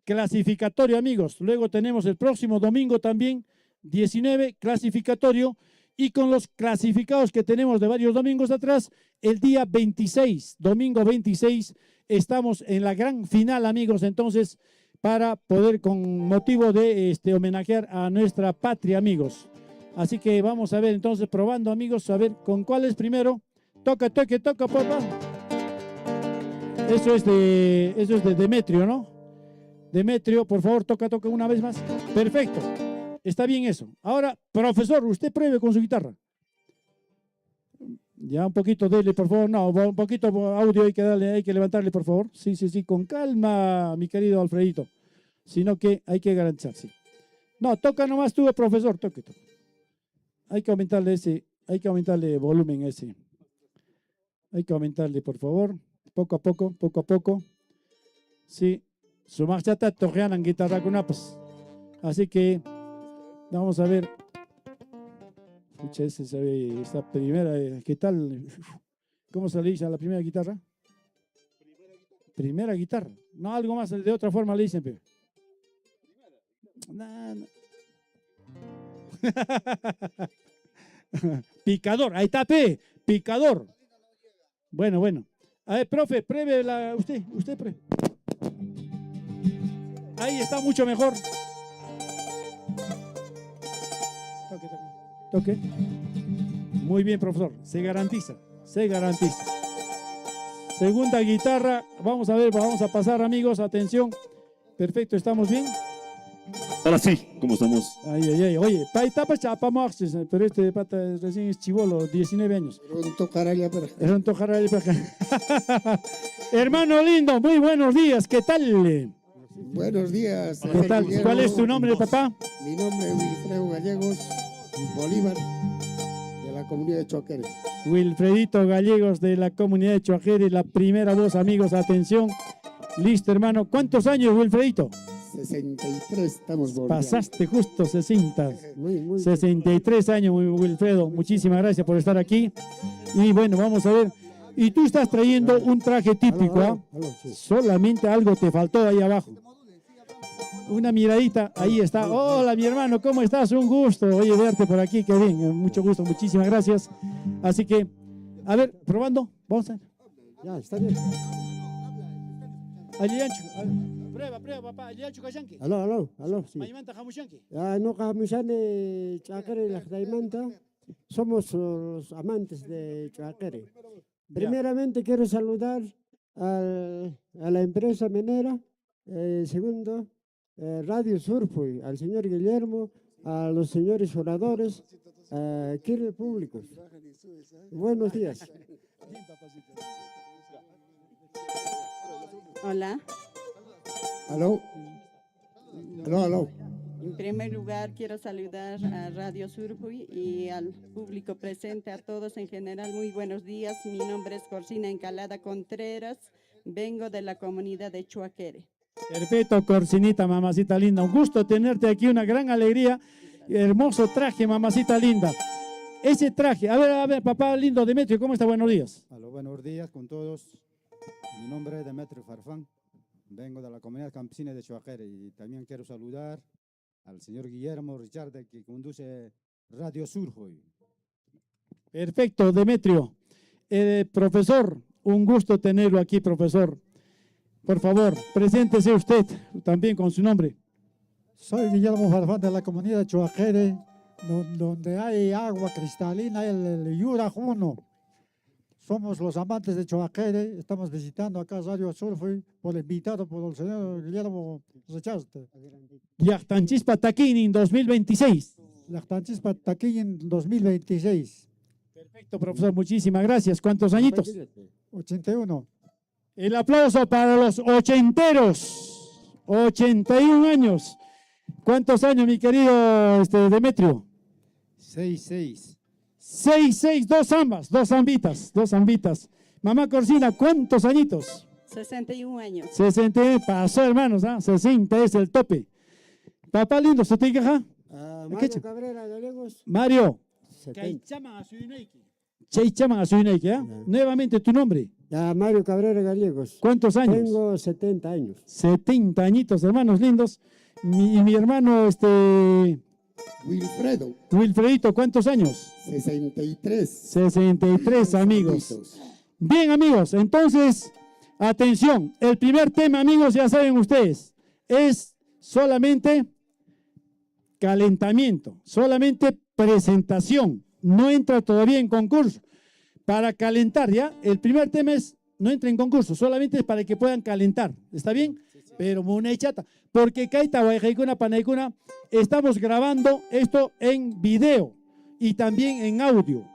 clasificatorio, amigos. Luego tenemos el próximo domingo también, 19, clasificatorio. Y con los clasificados que tenemos de varios domingos atrás, el día 26, domingo 26, estamos en la gran final, amigos. Entonces, para poder, con motivo de homenajear a nuestra patria, amigos. Así que vamos a ver, entonces, probando, amigos, a ver con cuál es primero. Toca, papá. Eso es de Demetrio, ¿no? Demetrio, por favor, toca una vez más. Perfecto. Está bien eso. Ahora, profesor, usted pruebe con su guitarra. Ya un poquito dele, por favor. No, un poquito audio hay que levantarle, por favor. Sí, con calma, mi querido Alfredito. Sino que hay que garantizar, sí. No, toca nomás tú, profesor, toque. Hay que aumentarle volumen ese. Hay que aumentarle, por favor. Poco a poco. Sí. Su marchata tojean en guitarra con apas. Así que vamos a ver. Escucha, esta primera, ¿qué tal? ¿Cómo se le dice a la primera guitarra? Primera guitarra. No, algo más, de otra forma le dicen, pero. No. Picador, ahí está, picador. Bueno. A ver, profe, pruebe usted pruebe. Ahí está mucho mejor. Toque. Muy bien, profesor. Se garantiza. Segunda guitarra. Vamos a ver, vamos a pasar, amigos. Atención. Perfecto, ¿estamos bien? Ahora sí, ¿cómo estamos? Ay. Oye, paitapa chapa maxis, pero este pata recién es chivolo, 19 años. Era un tojaraya para acá. Hermano lindo, muy buenos días. ¿Qué tal? Buenos días. ¿Qué tal? ¿Cuál es tu nombre, papá? Mi nombre es Wilfredo Gallegos Bolívar, de la comunidad de Chojere. Wilfredito Gallegos, de la comunidad de Chojere, la primera voz, amigos, atención. Listo, hermano. ¿Cuántos años, Wilfredito? 63, estamos volviendo. Pasaste justo 60. Muy 63 años, Wilfredo. Muchísimas gracias por estar aquí. Y bueno, vamos a ver. Y tú estás trayendo un traje típico, ¿ah? Solamente algo te faltó ahí abajo. Una miradita, ahí está. Hola, mi hermano, ¿cómo estás? Un gusto, oye, verte por aquí, qué bien, mucho gusto, muchísimas gracias. Así que, a ver, probando, vamos a ver. Ya, está bien. Aliancho, prueba, papá, aliancho kayanki. Aló, sí. Maimanta jamushanki. No Jamushane Chacare y Lajdaimanta, somos los amantes de Chacare. Primeramente quiero saludar a la empresa minera, segundo, Radio Surfoy, al señor Guillermo, a los señores oradores, aquí en el público. Buenos días. Hola. Aló. En primer lugar, quiero saludar a Radio Surjuy y al público presente, a todos en general. Muy buenos días. Mi nombre es Corsina Encalada Contreras. Vengo de la comunidad de Chuaquere. Perfecto, Corsinita, mamacita linda. Un gusto tenerte aquí, una gran alegría. Hermoso traje, mamacita linda. Ese traje, a ver, papá lindo, Demetrio, ¿cómo está? Buenos días. Aló, buenos días con todos. Mi nombre es Demetrio Farfán. Vengo de la comunidad campesina de Chuaquere y también quiero saludar al señor Guillermo Richard, que conduce Radio Surjoy. Perfecto, Demetrio. Profesor, un gusto tenerlo aquí, profesor. Por favor, preséntese usted también con su nombre. Soy Guillermo Farfán de la comunidad de Chuaquere, donde hay agua cristalina, el Yura 1. Somos los amantes de Chuaquere, estamos visitando acá Radio Surfoy, invitado por el señor Guillermo Rechaste. Yachtanchispa Taquini en 2026. Yachtanchispa Taquini en 2026. Perfecto, profesor, muchísimas gracias. ¿Cuántos añitos? 81. El aplauso para los ochenteros. 81 años. ¿Cuántos años, mi querido Demetrio? 6. 6, dos ambitas. Mamá Corsina, ¿cuántos añitos? 61 años. 60 pasó, hermanos, 60 es el tope. Papá lindo, ¿se te queja? Mario Cabrera Gallegos. Mario. 70. Nuevamente tu nombre. Mario Cabrera Gallegos. ¿Cuántos años? Tengo 70 años. 70 añitos, hermanos lindos. Mi hermano, Wilfredito, ¿cuántos años? 63. 63, amigos. Bien, amigos, entonces, atención. El primer tema, amigos, ya saben ustedes, es solamente calentamiento, solamente presentación. No entra todavía en concurso. Para calentar, ¿ya? El primer tema es, no entra en concurso, solamente es para que puedan calentar. ¿Está bien? Pero muy chata. Porque Kaita Guayjaicuna Panaicuna, estamos grabando esto en video y también en audio.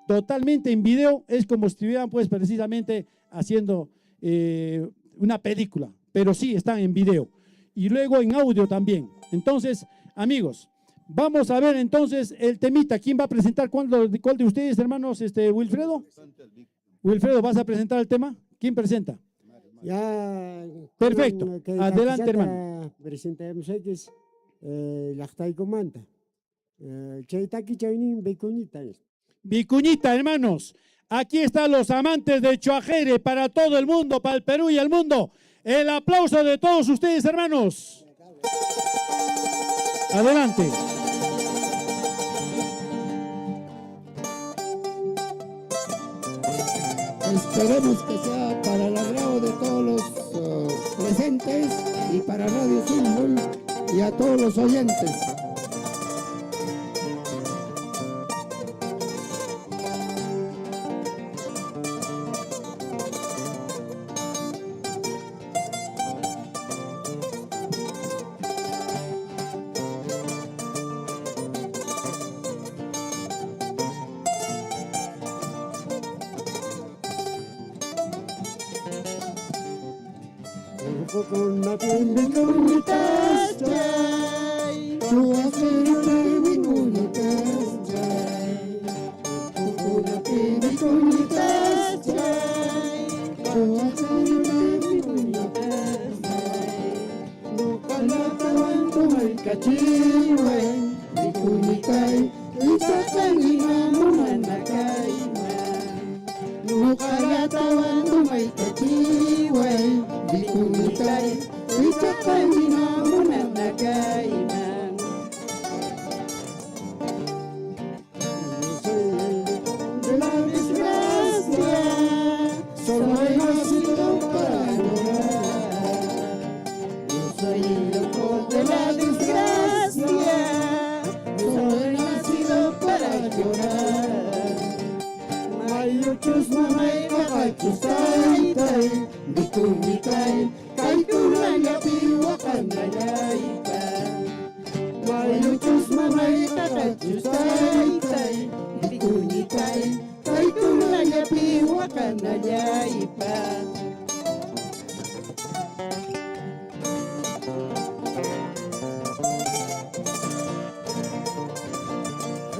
Totalmente en video, es como si estuvieran pues precisamente haciendo una película, pero sí están en video. Y luego en audio también. Entonces, amigos, vamos a ver entonces el temita. ¿Quién va a presentar? ¿Cuál de ustedes, hermanos? ¿Wilfredo? Wilfredo, ¿vas a presentar el tema? ¿Quién presenta? Ya. Perfecto. Adelante, hermano. Presentamos X, Lajtaicomanta. Chaitaki Chainin Vicuñita. Vicuñita, hermanos. Aquí están los amantes de Chuaquere para todo el mundo, para el Perú y el mundo. El aplauso de todos ustedes, hermanos. Adelante. Esperemos que sea para el agrado de todos los presentes y para Radio Surjoy y a todos los oyentes. Con la piel de comunitas, tu hacer de mi comunitas, con la piel de comunitas, tu hacer de mi comunitas, no calata banto el cachiwe, mi comunitai, y sacanina monanacaima. Nuqalatawan tumaytachiway Bikunikay Isaqanina munanakaiman. De la desgracia Solo he nacido para llorar Yo soy loco de la desgracia Solo he nacido para llorar Mayuchus mamay kakachus tay tay Bikunikay kay kumalapi wakanayaypa Mayuchus mamay kakachus tay tay Bikunikay kay kumalapi wakanayaypa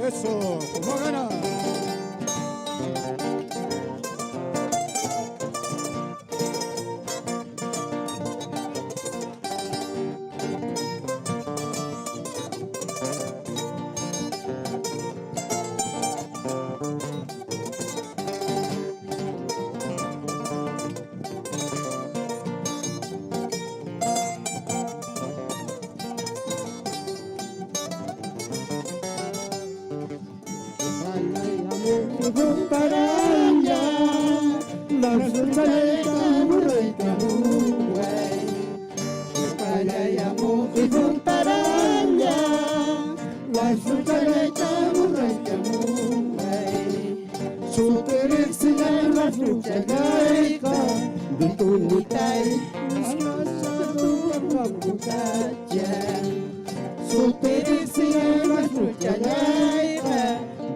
Eso, como gana. Paraya, la sultaneta murayka muway. Paraya mo ibon paraya, la sultaneta murayka muway. Suterik sila la sultaneta, bitunitay, alas sa tuwang pagkakadyan. Suterik sila la sultaneta,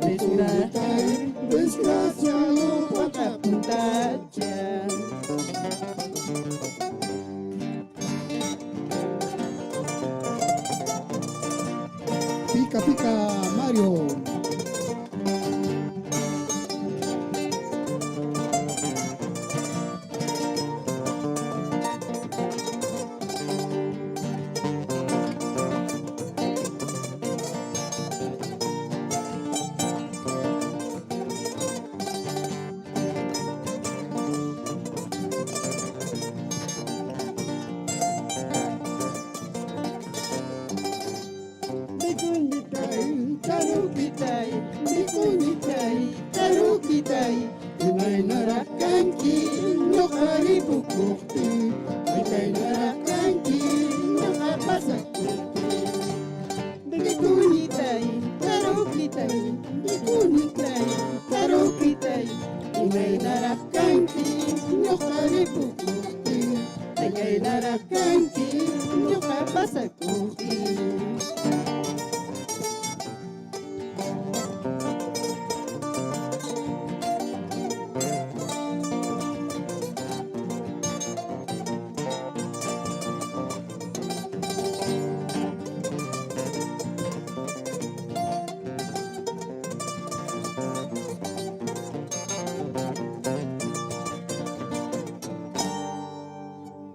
bitunitay, desgraciado pagkapuntajan. Pica, pica, Mario. Tarukitay, bikunitay, tarukitay, imay narakanki, nokaripukukti, ikay narakanki, nakapasakukti. Bikunitay, tarukitay, bikunitay, tarukitay, imay narakanki, nokaripukukti, ikay narakanki, nakapasakukti.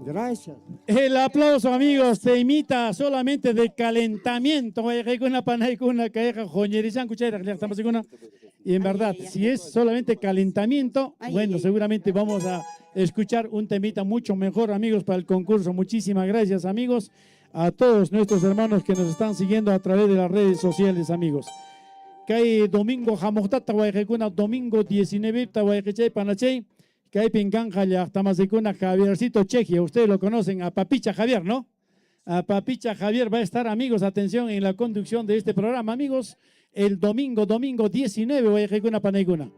Gracias. El aplauso, amigos, se imita solamente de calentamiento. Y en verdad, si es solamente calentamiento, bueno, seguramente vamos a escuchar un temita mucho mejor, amigos, para el concurso. Muchísimas gracias, amigos, a todos nuestros hermanos que nos están siguiendo a través de las redes sociales, amigos. Kay domingo jamotata domingo 19 panachay. Que hay Pincanja ya Tamazicuna, Javiercito Chequia, ustedes lo conocen, a Papicha Javier, ¿no? A Papicha Javier va a estar, amigos, atención, en la conducción de este programa, amigos, el domingo 19, Guayajicuna Panaicuna.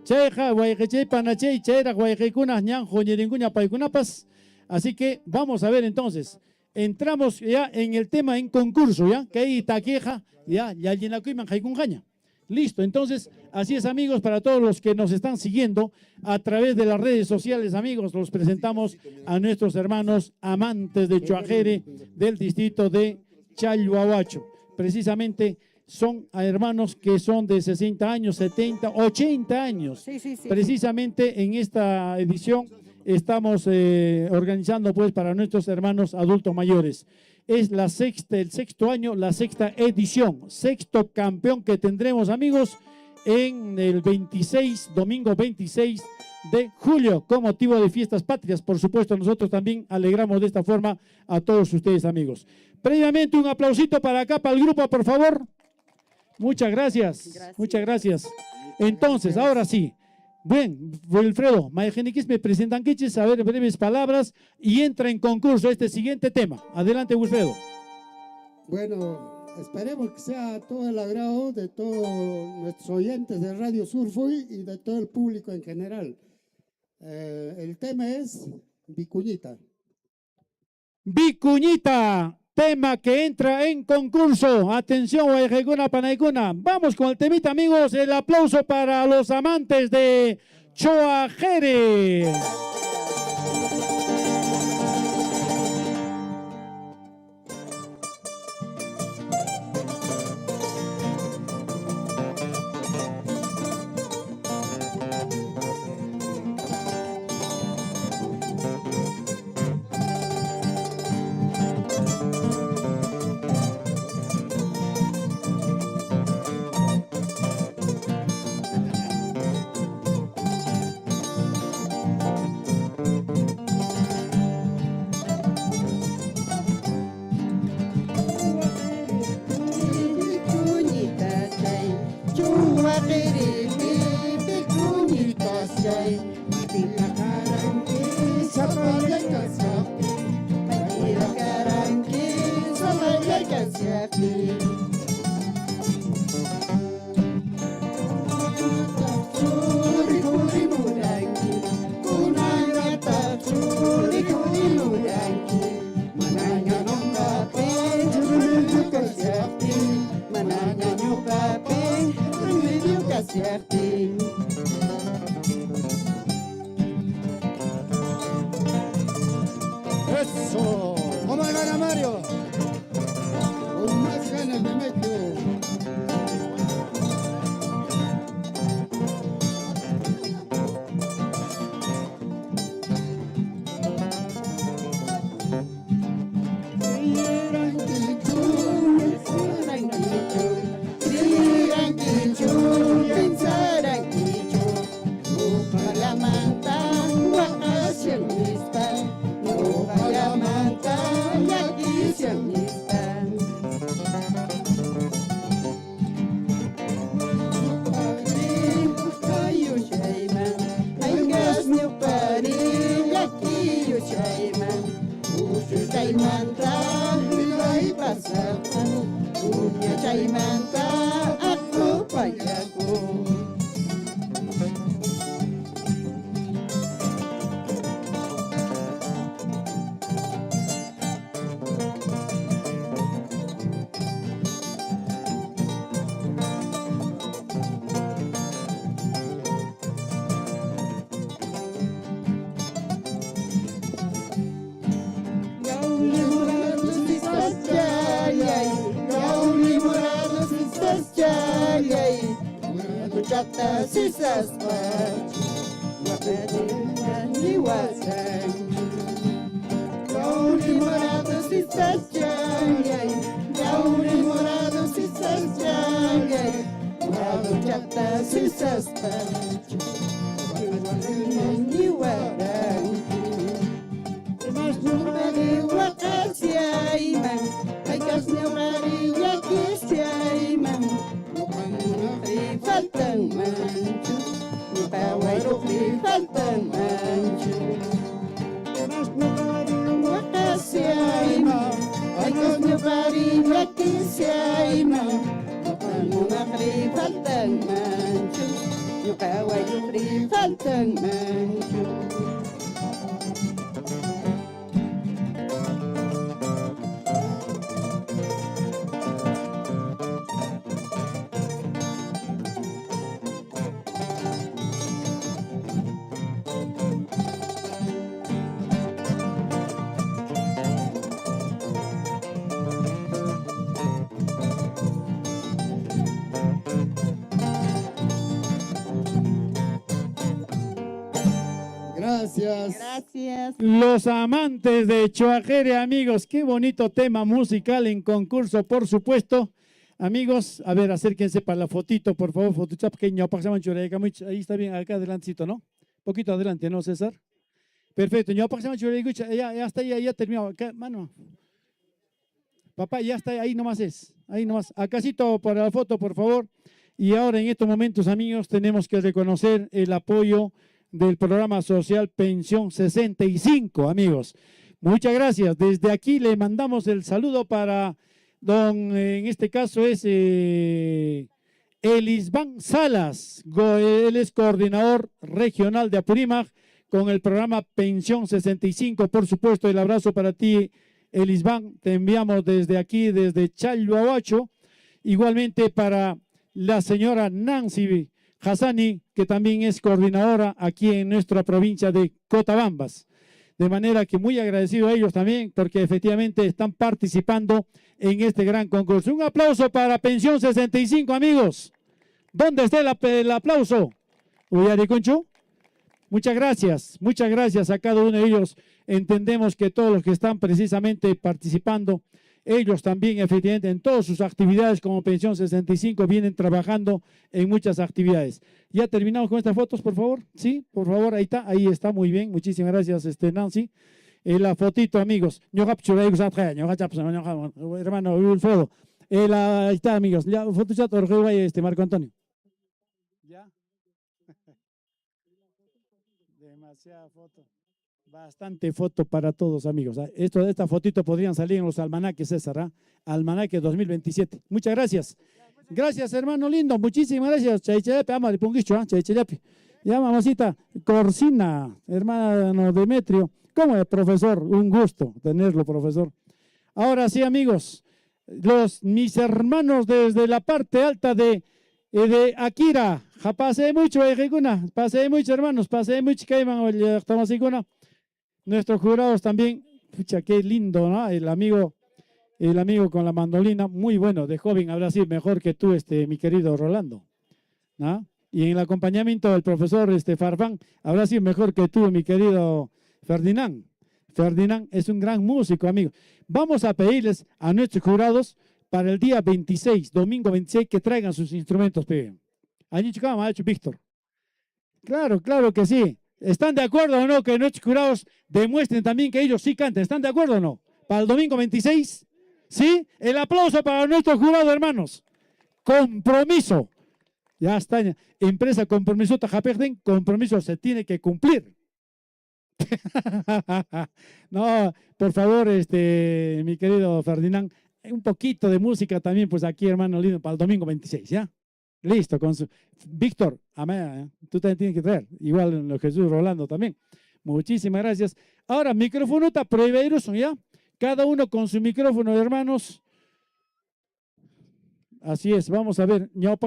Cheja, Guayajichay Panachay, Chera, Guayajicuna, Ñanjo, Ñeringuña, Paicunapas. Así que vamos a ver entonces, entramos ya en el tema en concurso, ¿ya? Que hay Taqueja, ya Llenacuiman, Jaicunjaña. Listo, entonces, así es, amigos, para todos los que nos están siguiendo a través de las redes sociales, amigos, los presentamos a nuestros hermanos amantes de Chuajere del distrito de Chalhuahuacho. Precisamente son hermanos que son de 60 años, 70, 80 años. Precisamente en esta edición estamos organizando pues para nuestros hermanos adultos mayores. Es el sexto año, la sexta edición, sexto campeón que tendremos, amigos, en el 26, domingo 26 de julio con motivo de fiestas patrias. Por supuesto, nosotros también alegramos de esta forma a todos ustedes, amigos. Previamente, un aplausito para acá, para el grupo, por favor. Muchas gracias. Muchas gracias. Entonces, ahora sí. Bien, Wilfredo, Mayejenikis me presentan quiches, a ver, breves palabras y entra en concurso este siguiente tema. Adelante, Wilfredo. Bueno, esperemos que sea todo el agrado de todos nuestros oyentes de Radio Surfoy y de todo el público en general. El tema es Vicuñita. Vicuñita, tema que entra en concurso. Atención, Guayajeguna, Panaicuna. Vamos con el temita, amigos. El aplauso para los amantes de Choajere. Eso, ¿cómo le gana Mario? Con más ganas me meto. Gracias. Gracias. Los amantes de Choajere, amigos, qué bonito tema musical en concurso, por supuesto. Amigos, a ver, acérquense para la fotito, por favor, fotuchap, ahí está bien, acá adelantito, ¿no? Poquito adelante, ¿no, César? Perfecto. Ya está, ya terminó. Mano. Papá, ya está, ahí nomás es. Ahí nomás. Acásito para la foto, por favor. Y ahora en estos momentos, amigos, tenemos que reconocer el apoyo del programa social Pensión 65, amigos. Muchas gracias. Desde aquí le mandamos el saludo para en este caso es Elisban Salas. Él es coordinador regional de Apurímac con el programa Pensión 65. Por supuesto, el abrazo para ti, Elisban. Te enviamos desde aquí, desde Chalhuahuacho. Igualmente para la señora Nancy Hassani, que también es coordinadora aquí en nuestra provincia de Cotabambas. De manera que muy agradecido a ellos también, porque efectivamente están participando en este gran concurso. Un aplauso para Pensión 65, amigos. ¿Dónde está el aplauso? Uyariconcho. Muchas gracias a cada uno de ellos. Entendemos que todos los que están precisamente participando, ellos también efectivamente en todas sus actividades como Pensión 65 vienen trabajando en muchas actividades. ¿Ya terminamos con estas fotos, por favor? Sí, por favor, ahí está, muy bien. Muchísimas gracias, Nancy. La fotito, amigos. Hermano Wilfredo. Ahí está, amigos. Ya, foto chat, Marco Antonio. ¿Ya? Demasiada foto. Bastante foto para todos, amigos. Esta fotito podrían salir en los almanaques, César. Almanaque 2027. Muchas gracias. Gracias, hermano lindo. Muchísimas gracias. Chaychelepe, ama de Punguicho, Chaychelepe. Ya, mamacita, Corsina, hermano Demetrio. ¿Cómo es, profesor? Un gusto tenerlo, profesor. Ahora sí, amigos, mis hermanos desde la parte alta de Akira. Pasé mucho, pasé mucho, hermanos, pasé mucho, nuestros jurados también, pucha, qué lindo, ¿no? El amigo con la mandolina, muy bueno, de joven habrá sido mejor que tú, mi querido Rolando, ¿no? Y en el acompañamiento del profesor Farfán, habrá sido mejor que tú, mi querido Ferdinand. Ferdinand es un gran músico, amigo. Vamos a pedirles a nuestros jurados para el día 26, domingo 26, que traigan sus instrumentos, pe. Allí chocamos, ha hecho Víctor. Claro que sí. ¿Están de acuerdo o no que nuestros jurados demuestren también que ellos sí cantan? ¿Están de acuerdo o no? Para el domingo 26, ¿sí? El aplauso para nuestros jurados, hermanos. Compromiso. Ya está. Empresa compromiso, tajaperden, compromiso se tiene que cumplir. No, por favor, mi querido Ferdinand, un poquito de música también, pues aquí, hermano lindo, para el domingo 26, ¿ya? Listo, Víctor, amén, tú también tienes que traer, igual lo Jesús Rolando también. Muchísimas gracias. Ahora, micrófono está prohibido, ¿ya? Cada uno con su micrófono, hermanos. Así es, vamos a ver. No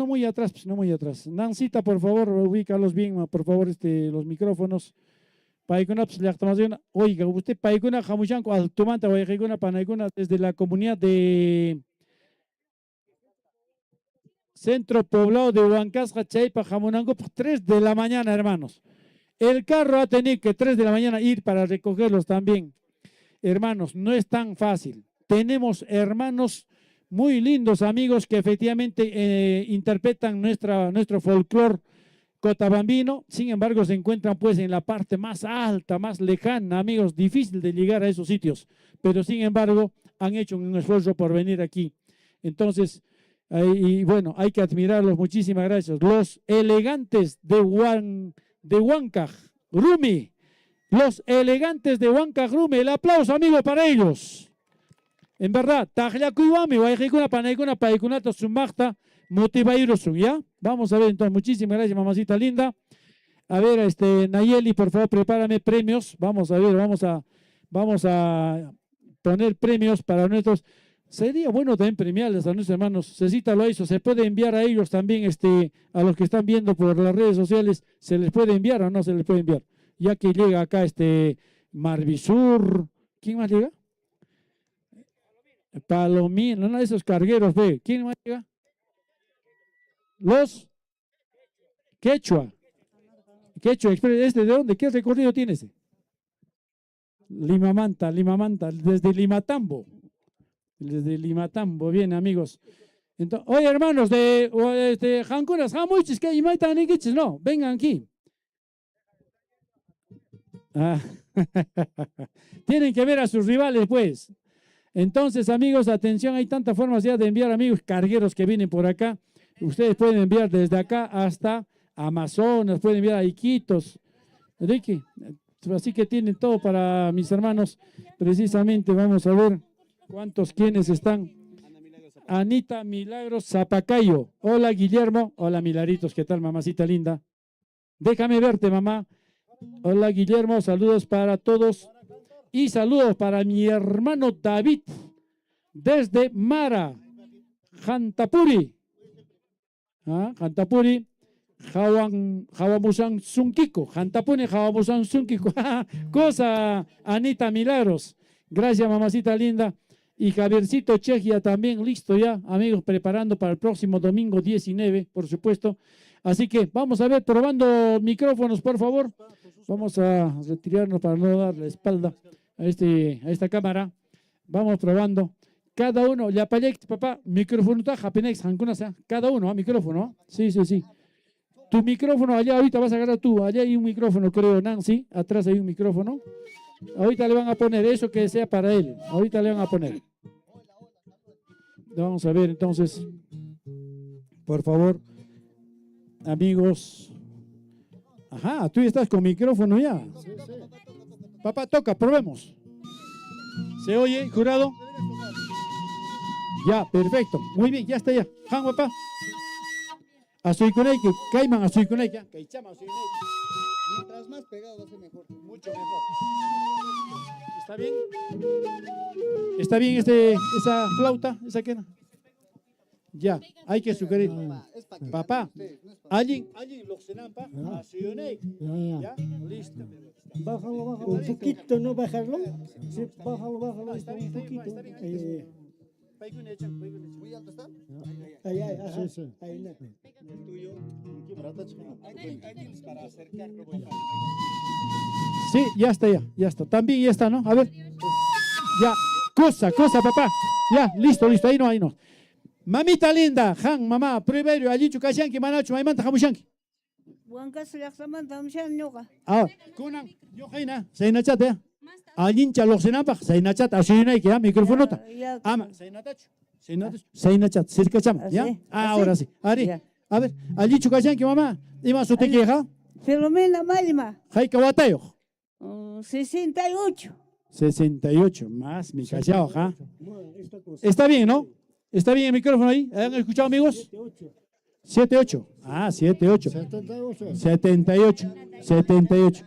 muy atrás, pues, no muy atrás. Nancita, por favor, ubícalos bien, por favor, los micrófonos. Oiga, usted paikuna jamuchanco altumanta guayajikuna panaikuna desde la comunidad de Centro Poblado de Huancasca, Chaipa, Jamonango, 3 de la mañana, hermanos. El carro ha tenido que 3 de la mañana ir para recogerlos también. Hermanos, no es tan fácil. Tenemos hermanos muy lindos, amigos, que efectivamente interpretan nuestro folclore cotabambino. Sin embargo, se encuentran pues en la parte más alta, más lejana, amigos, difícil de llegar a esos sitios. Pero sin embargo, han hecho un esfuerzo por venir aquí. Entonces, y bueno, hay que admirarlos, muchísimas gracias. Los elegantes de Huancaj, Rumi, los elegantes de Huancaj, Rumi, el aplauso, amigo, para ellos. En verdad, Tajlacuiwami, Guayajicuna, Panaicuna, Paicunato, Sumachta, Motivairosun, ¿ya? Vamos a ver entonces, muchísimas gracias, mamacita linda. A ver, Nayeli, por favor, prepárame premios. Vamos a ver, vamos a poner premios para nuestros. Sería bueno también premiarles a nuestros hermanos. Cecita lo hizo, se puede enviar a ellos también, a los que están viendo por las redes sociales, ¿se les puede enviar o no se les puede enviar? Ya que llega acá Marvisur, ¿quién más llega? Palomino, no, esos cargueros, ve, ¿quién más llega? Los Quechua, ¿de dónde? ¿Qué recorrido tiene ese? Limamanta, desde Limatambo. Desde Limatambo, bien, amigos. Entonces, oye, hermanos de Jancunas, Jamuichis, que no, vengan aquí. Ah, tienen que ver a sus rivales, pues. Entonces, amigos, atención, hay tantas formas ya de enviar, amigos cargueros que vienen por acá. Ustedes pueden enviar desde acá hasta Amazonas, pueden enviar a Iquitos. Ricky, así que tienen todo para mis hermanos. Precisamente, vamos a ver quiénes están. Anita Milagros Zapacayo. Hola, Guillermo. Hola, Milaritos. ¿Qué tal, mamacita linda? Déjame verte, mamá. Hola, Guillermo. Saludos para todos. Y saludos para mi hermano David, desde Mara, Jantapuri. Jantapuri, Jawamusan Sunkiko. Jantapuri, Jawamusan Sunkiko. Cosa, Anita Milagros. Gracias, mamacita linda. Y Javiercito Chejia también, listo ya, amigos, preparando para el próximo domingo 19, por supuesto. Así que vamos a ver, probando micrófonos, por favor. Vamos a retirarnos para no dar la espalda a esta cámara. Vamos probando. Cada uno, ya papá, micrófono cada uno, micrófono. Sí. Tu micrófono allá, ahorita vas a agarrar tú. Allá hay un micrófono, creo, Nancy. Atrás hay un micrófono. Ahorita le van a poner eso que sea para él. Ahorita le van a poner. Vamos a ver entonces. Por favor, amigos. Ajá, tú estás con micrófono ya. Papá, toca, probemos. ¿Se oye, jurado? Ya, perfecto. Muy bien, ya está ya. Han, papá. Azuikunay, que caiman azuikunay, ya. Kaichama azuikunay. Mientras más pegado va a ser mejor. Mucho mejor. ¿Está bien? ¿Está bien esa flauta? ¿Esa qué? Ya, hay que sugerir. Papá, alguien lo cenampa, ya, listo. Bájalo, un poquito, ¿no bajarlo? Sí, bájalo, Está bien, un poquito. ¿Muy alto está? Ahí, Sí. ahí. El tuyo. Para acercarlo. Sí, ya está. También ya está, ¿no? A ver. Ya, cosa, papá. Ya, listo, ahí no. Mamita linda, Han, mamá, primero, allí chukashanki, manachu, maimanta jamushanki. Ah, kunan, yo jaina, sainachate. Allí chaloxenapa, sainachate, así que ya, microfonota. Ama, sainachat, cerca chama, ¿ya? Ahora sí, Ari. A ver, allí chukashanki, mamá, ima su tequeja. Filomena Malima. Jaika Watayo. 68. 68, más mi callao, ¿ja? Está bien, ¿no? ¿Está bien el micrófono ahí? ¿Han escuchado, amigos? 78. Ah, 78. 78.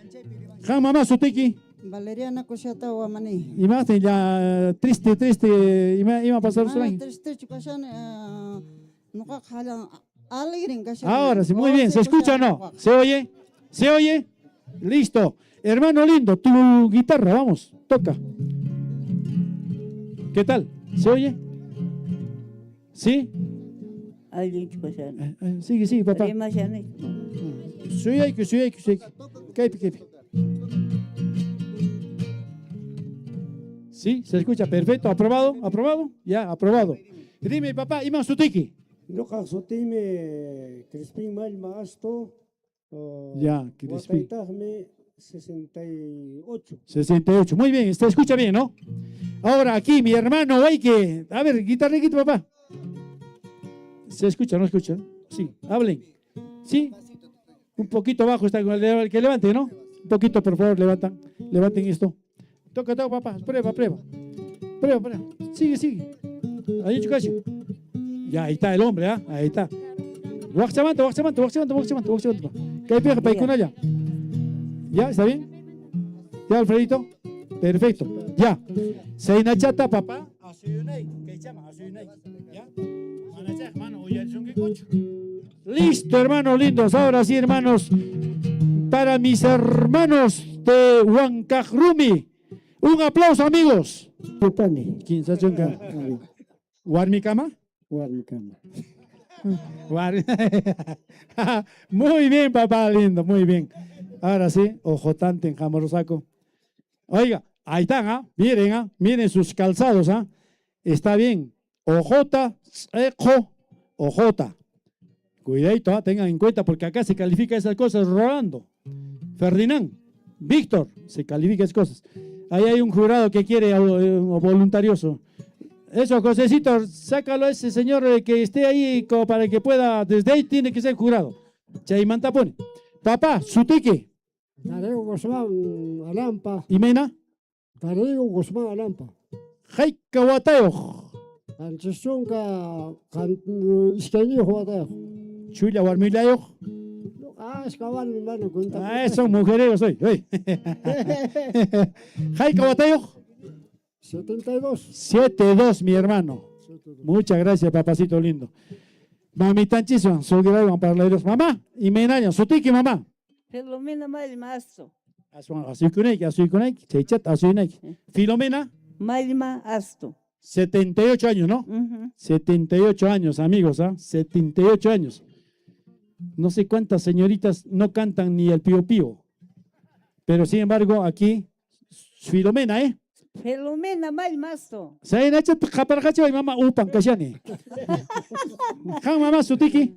Han, mamá, su tequi. Valeriana Coshata Wamani. Y más, ya triste, iba a pasar su año. Triste, chukashan, no jalan. Ahora sí, muy bien. ¿Se escucha o no? ¿Se oye? ¿Se oye? Listo. Hermano lindo, tu guitarra, vamos, toca. ¿Qué tal? ¿Se oye? ¿Sí? Sigue, papá. Suya. Kaipi. Sí, se escucha, perfecto. ¿Aprobado? Ya, aprobado. Dime, papá, Iman Sutiki. Loca Sotime, Crispin Malma Asto. Ya, Crispin. 68. 68. Muy bien, se escucha bien, ¿no? Ahora aquí mi hermano Waike. A ver, guitarrita, papá. ¿Se escucha, no escucha? Sí, hablen. ¿Sí? Un poquito bajo está el que levante, ¿no? Un poquito, por favor, levanten esto. Toca, papá. Prueba. Sigue. Ahí, chicos. Ya, ahí está el hombre, ¿ah? Ahí está. Waxamanta. ¿Qué pega para ir con ella? ¿Ya? ¿Está bien? ¿Ya, Alfredito? Perfecto. Ya. Seinachata, papá. Listo, hermanos lindos. Ahora sí, hermanos. Para mis hermanos de Huancajrumi. Un aplauso, amigos. ¿Quién se chunga? ¿Warmicama? Warmicama. Muy bien, papá lindo, muy bien. Ahora sí, ojotante en Jamorosaco. Oiga, ahí están, miren sus calzados, está bien. Ojota, ojota. Cuidadito, tengan en cuenta porque acá se califica esas cosas Rolando. Ferdinand, Víctor, se califica esas cosas. Ahí hay un jurado que quiere voluntarioso. Eso, Josecito, sácalo a ese señor que esté ahí como para que pueda, desde ahí tiene que ser jurado. Chaimanta pone. Papá, Sutiki. Darío Guzmán Alampa. ¿Imena? Darío Guzmán Alampa. Jaika Watayo. Anchisunka Iskeño Watayo. Chuya Warmilayo. Es cabal, mi hermano. Son mujeres hoy. Jaika Watayo. 72. 72, mi hermano. 72. Muchas gracias, papacito lindo. Mami tanchísimo, soy grave para los mamá y menaña, Sutiki mamá. Filomena Malma Asto. Así con él, chechat, así con él. Filomena. Malma Asto. 78 años, ¿no? 78 años, amigos, ¿ah? 78 años. No sé cuántas señoritas no cantan ni el pío pío. Pero sin embargo, aquí, Filomena, ¿eh? Filomena Malmasto. Saya nacha kaparkacho y mamá upan kashani. Kan mamá Sutiki.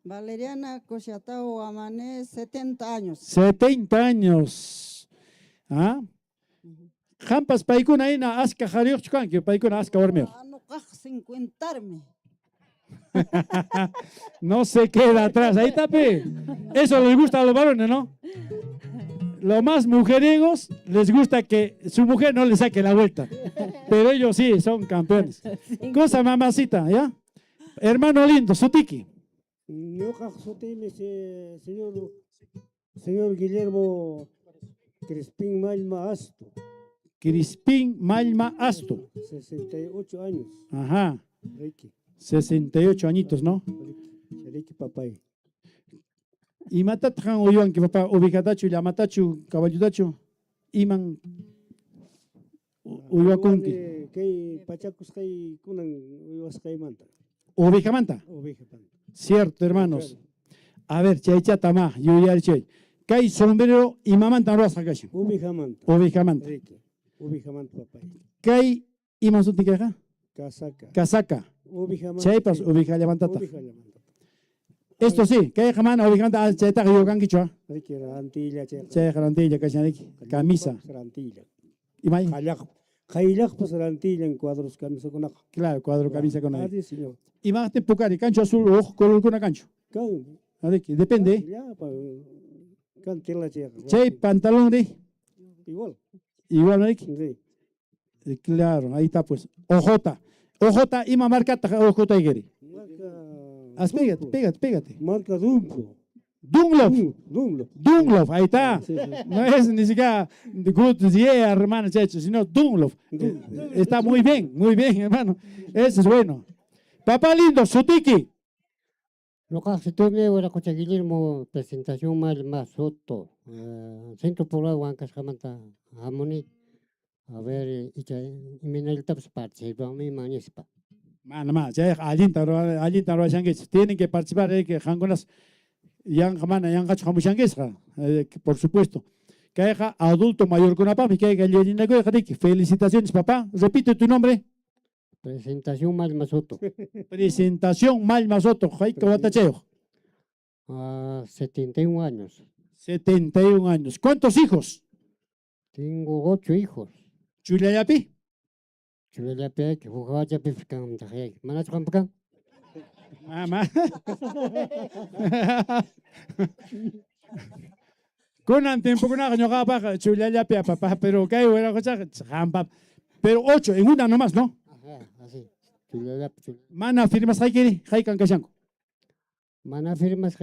Valeriana Cochatao Amané, 70 años. 70 años. ¿Ah? Jampas paikuna ina aska jariok chukan que paikuna aska ormeo. No sin cuentarme. No se queda atrás. Ahí está, pe. Eso les gusta a los varones, ¿no? Los más mujeriegos les gusta que su mujer no le saque la vuelta. Pero ellos sí, son campeones. Cosa mamacita, ¿ya? Hermano lindo, Sutiki. Yo señor Guillermo Crispín Malma Asto. Crispín Malma Asto. 68 años. Ajá. Reiki. 68 añitos, ¿no? Reiki papay. Y matatran oyuan que papá ubicatachu la matachu caballutachu iman uyuakunki. Que pachacos que kunan uyuas que manta. Oveja manta. Cierto, hermanos. A ver, chaychata ma, yuyar chay. Kai sombrero y mamanta rosa kashi. Oveja manta. Oveja manta. Oveja manta papay. Kai iman suti kaja. Casaca. Casaca. Oveja manta. Chaypas oveja levantata. Oveja levantata. Esto sí, que jamás oveja manta chayta yo kankichua. Rantilla, Chay garantilla kashaniki. Camisa. Rantilla. Y may. Jailak pues rantilla en cuadros camisa con ajo. Claro, cuadro camisa con ajo. Ah, señor. Y más te pucari, cancho azul, ojo, color con cancho. Depende. Ya, para cantela checa. Chay pantalón de. Igual. Igual, ¿no? Sí. Claro, ahí está pues. Ojota. Ojota, y marca ojota y pégate. Marca Dunlop. Dunlop, ahí está. Sí. No es ni siquiera Good Yeah, hermano, sino Dunlop. Está muy bien, hermano. Eso es bueno. Papá lindo, Sutiki. Lo que hace torneo era Cocha Guillermo, presentación más soto. Centro poblado Huancas Jamanta, Harmony. A ver, y me el taps participa, mi mañespa. Mana, ya alinta ro shangues. Tienen que participar que jangonas yang jamana yang gacho jamushangues, por supuesto. Que haya adulto mayor con papá, que haya llenina que felicitaciones, papá. Repite tu nombre. Presentación Malma Soto. Presentación Malma Soto. Jaika Watacheo. 71 años. 71 años. ¿Cuántos hijos? Tengo 8 hijos. ¿Chulayapi? Chulayapi, que jugaba ya pifkan, ¿manas campan? Mamá. Con antempo con año gaba chulayapi papá, pero que era cosa jampa. Pero 8 en una nomás, ¿no? Así. Mana firmas hay kan kashanko. Mana firmas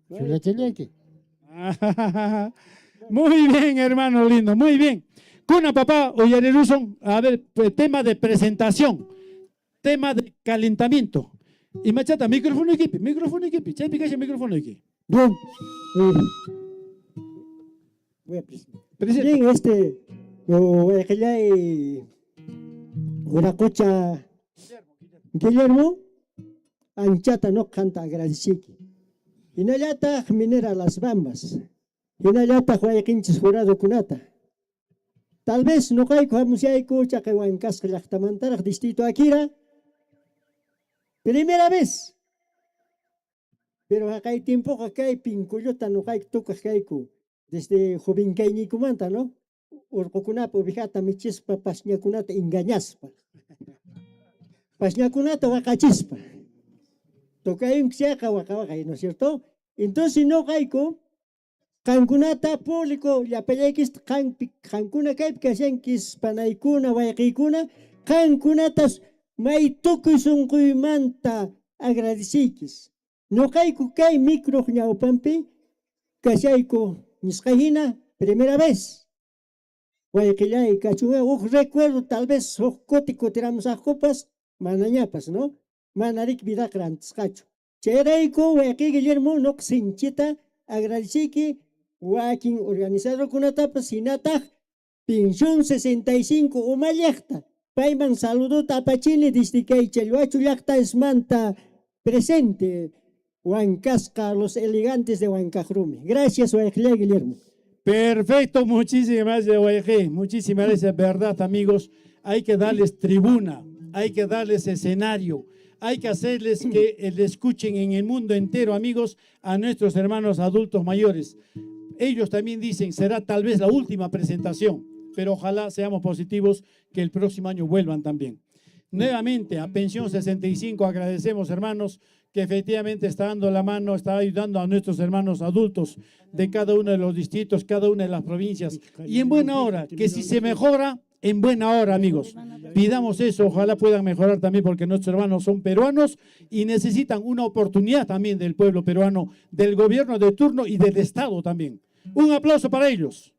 chulacheliaki. Muy bien, hermano lindo, muy bien. Kuna papá Oyareruson, a ver, tema de presentación, tema de calentamiento. Y machata, micrófono equipi, chay picache micrófono equipi. Bien. Voy a presentar. Bien, que ya hay una cocha Guillermo, anchata no canta agradeciqui. Y no yata minera las bambas. Y no yata juega quinches jurado kunata. Tal vez no hay como si hay cocha que va en casca yachtamantar distrito Akira. Primera vez. Pero acá hay tiempo que hay pinculota no hay toca que desde jovencaynikumanta, ¿no? Urqukunapa ubijata michispa, pashñakunata engañaspa. Pashñakunata waqachispa. Tocayon xiaqa waqawaqay, ¿no es cierto? Entonces no caico, kankunata público, yapayakis kankuna kaypi kashankis panaykuna, wayqaykuna, kankunatas may tukuy sunquymanta agradecikis. No caico kay micro ñawpampi, kashayko nisqahina, primera vez. Wayqillay kachunga, recuerdo tal vez kutiramos a copas, manañapas, ¿no? Manarik vidakra antes cacho. Cherayko, wayqi Guillermo, no sinchita, agradeciki, wakin organizador kunatapas, sinata, pensión 65, umayakta. Payman saludo tapachini, desde que Chelhuachu yakta esmanta presente. Huancasca, los elegantes de Huancajrumi. Gracias, Guayquillay Guillermo. Perfecto, muchísimas gracias, Guayquí. Muchísimas gracias, verdad, amigos. Hay que darles tribuna, hay que darles escenario, hay que hacerles que le escuchen en el mundo entero, amigos, a nuestros hermanos adultos mayores. Ellos también dicen, será tal vez la última presentación, pero ojalá seamos positivos que el próximo año vuelvan también. Nuevamente, a Pensión 65 agradecemos, hermanos, que efectivamente está dando la mano, está ayudando a nuestros hermanos adultos de cada uno de los distritos, cada una de las provincias. Y en buena hora, que si se mejora, en buena hora, amigos. Pidamos eso, ojalá puedan mejorar también, porque nuestros hermanos son peruanos y necesitan una oportunidad también del pueblo peruano, del gobierno de turno y del Estado también. Un aplauso para ellos.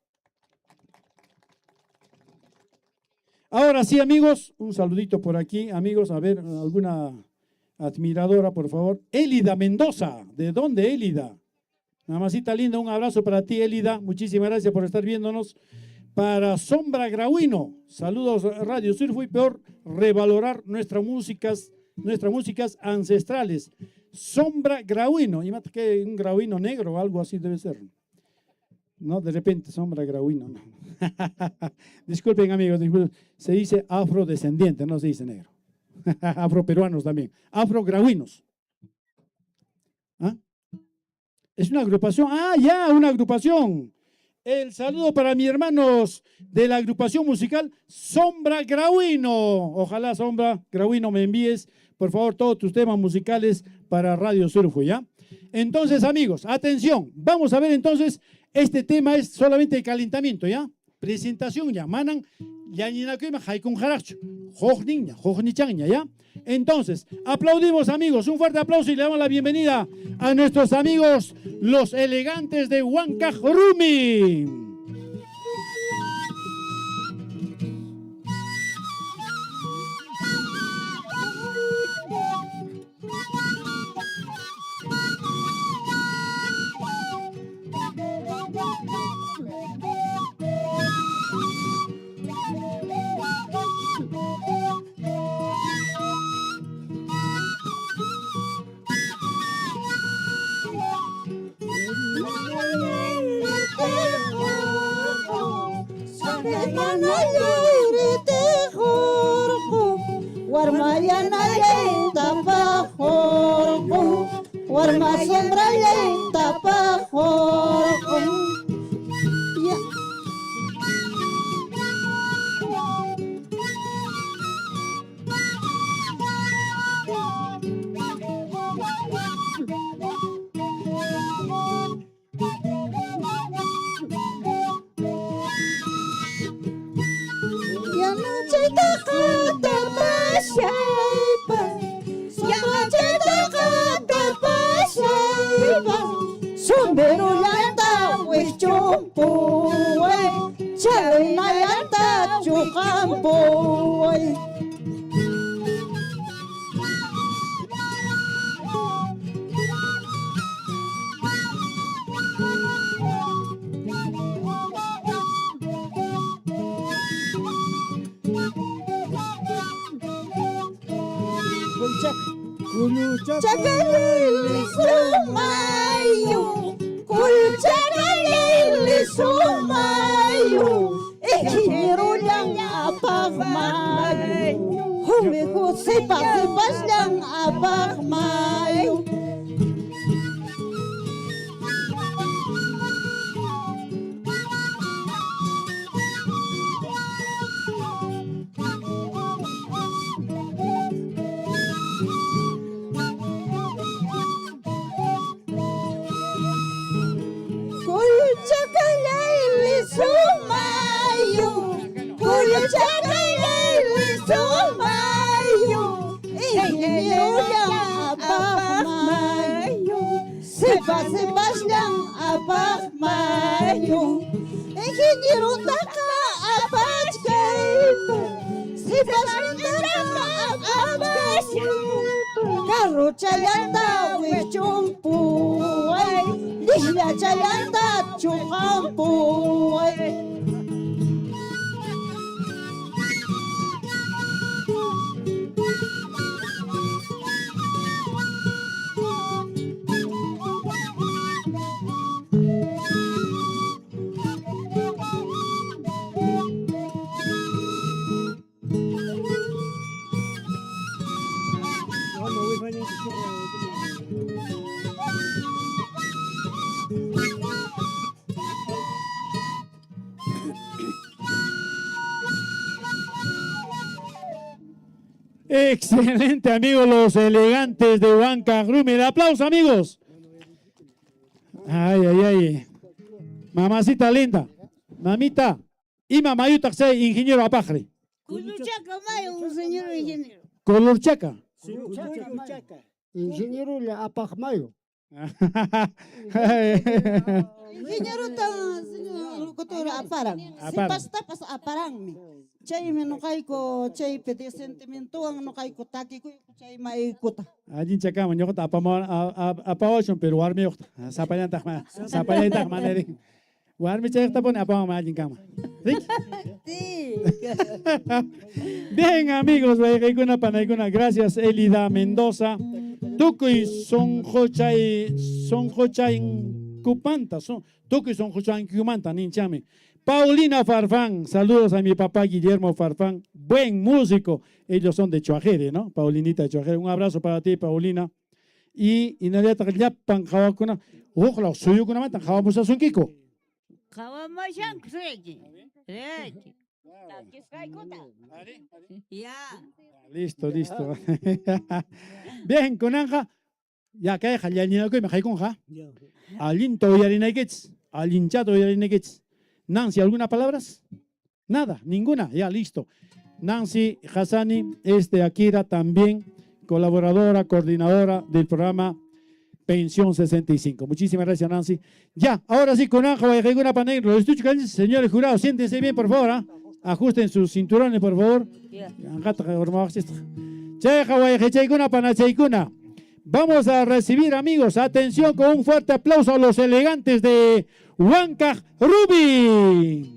Ahora sí, amigos, un saludito por aquí, amigos, a ver, alguna admiradora, por favor. Élida Mendoza, ¿de dónde, Élida? Mamacita linda, un abrazo para ti, Élida, muchísimas gracias por estar viéndonos. Para Sombra Grauino, saludos Radio Surfui, por revalorar nuestras músicas ancestrales. Sombra Grauino, y más que un grauino negro o algo así debe ser. No, de repente, Sombra Grauino. No. Disculpen, amigos, disculpen. Se dice afrodescendiente, no se dice negro. Afroperuanos también. Afrograuinos. ¿Ah? Es una agrupación. Ah, ya, una agrupación. El saludo para mis hermanos de la agrupación musical Sombra Grauino. Ojalá, Sombra Grauino, me envíes, por favor, todos tus temas musicales para Radio Surfui, ¿ya? Entonces, amigos, atención. Vamos a ver entonces, este tema es solamente el calentamiento, ¿ya? Presentación, ya. Manan, ya ñinakuima, haikun jaracho. Jojniña, jojnichangña, ¿ya? Entonces, aplaudimos, amigos. Un fuerte aplauso y le damos la bienvenida a nuestros amigos, los elegantes de Huancajrumi. base başlan apakmayo. Ingeniero taka apachkaipa. Si başlan apachkaipa. Carro chayanta wichumpu. Lihla chayanta chukampu. Excelente, amigos, los elegantes de Huancac Rumi. El aplauso, amigos. Ay, ay, ay. Mamacita linda. Mamita. Y mamayuta que ingeniero apajre. Culuchaca, un señor ingeniero. Colorchaca. Ingeniero le apagmayo. Ingeniero tan señor locutor aparan. Si basta pas aparan mi. Chay me no kaiko chay pede sentimiento ang no kaiko taki ko chay maikuta. Allí chacama, yo te apaocho, pero warme yo. Sapayanta maneri. Warme chay te pone apamo allí cama. Bien, amigos, gracias Elida Mendoza. Tukuy son hochay Cupanta, Tukuy son hochay Cumanta, ninchame. Paulina Farfán, saludos a mi papá Guillermo Farfán, buen músico. Ellos son de Chuajere, ¿no? Paulinita de Chuajere. Un abrazo para ti, Paulina. Y Nadia Tagliapan, Jawakuna, ojalá, soy yo con una mata, Jawamos a Sunkiko. Kawamashan kuseki. Ya. Listo. Bien, con Anja, ya que hay Jalyanina que me hay con Ja. Alinto y Arinakets, Alinchato y Arinakets. Nancy, ¿alguna palabras? Nada, ninguna, ya listo. Nancy Hassani, Akira también, colaboradora, coordinadora del programa Pensión 65. Muchísimas gracias, Nancy. Ya, ahora sí, con Anja, Guayajeguna Panay, los estudiantes, señores jurados, siéntense bien, por favor. Ajusten sus cinturones, por favor. Vamos a recibir, amigos, atención, con un fuerte aplauso a los elegantes de Huancac Rumi.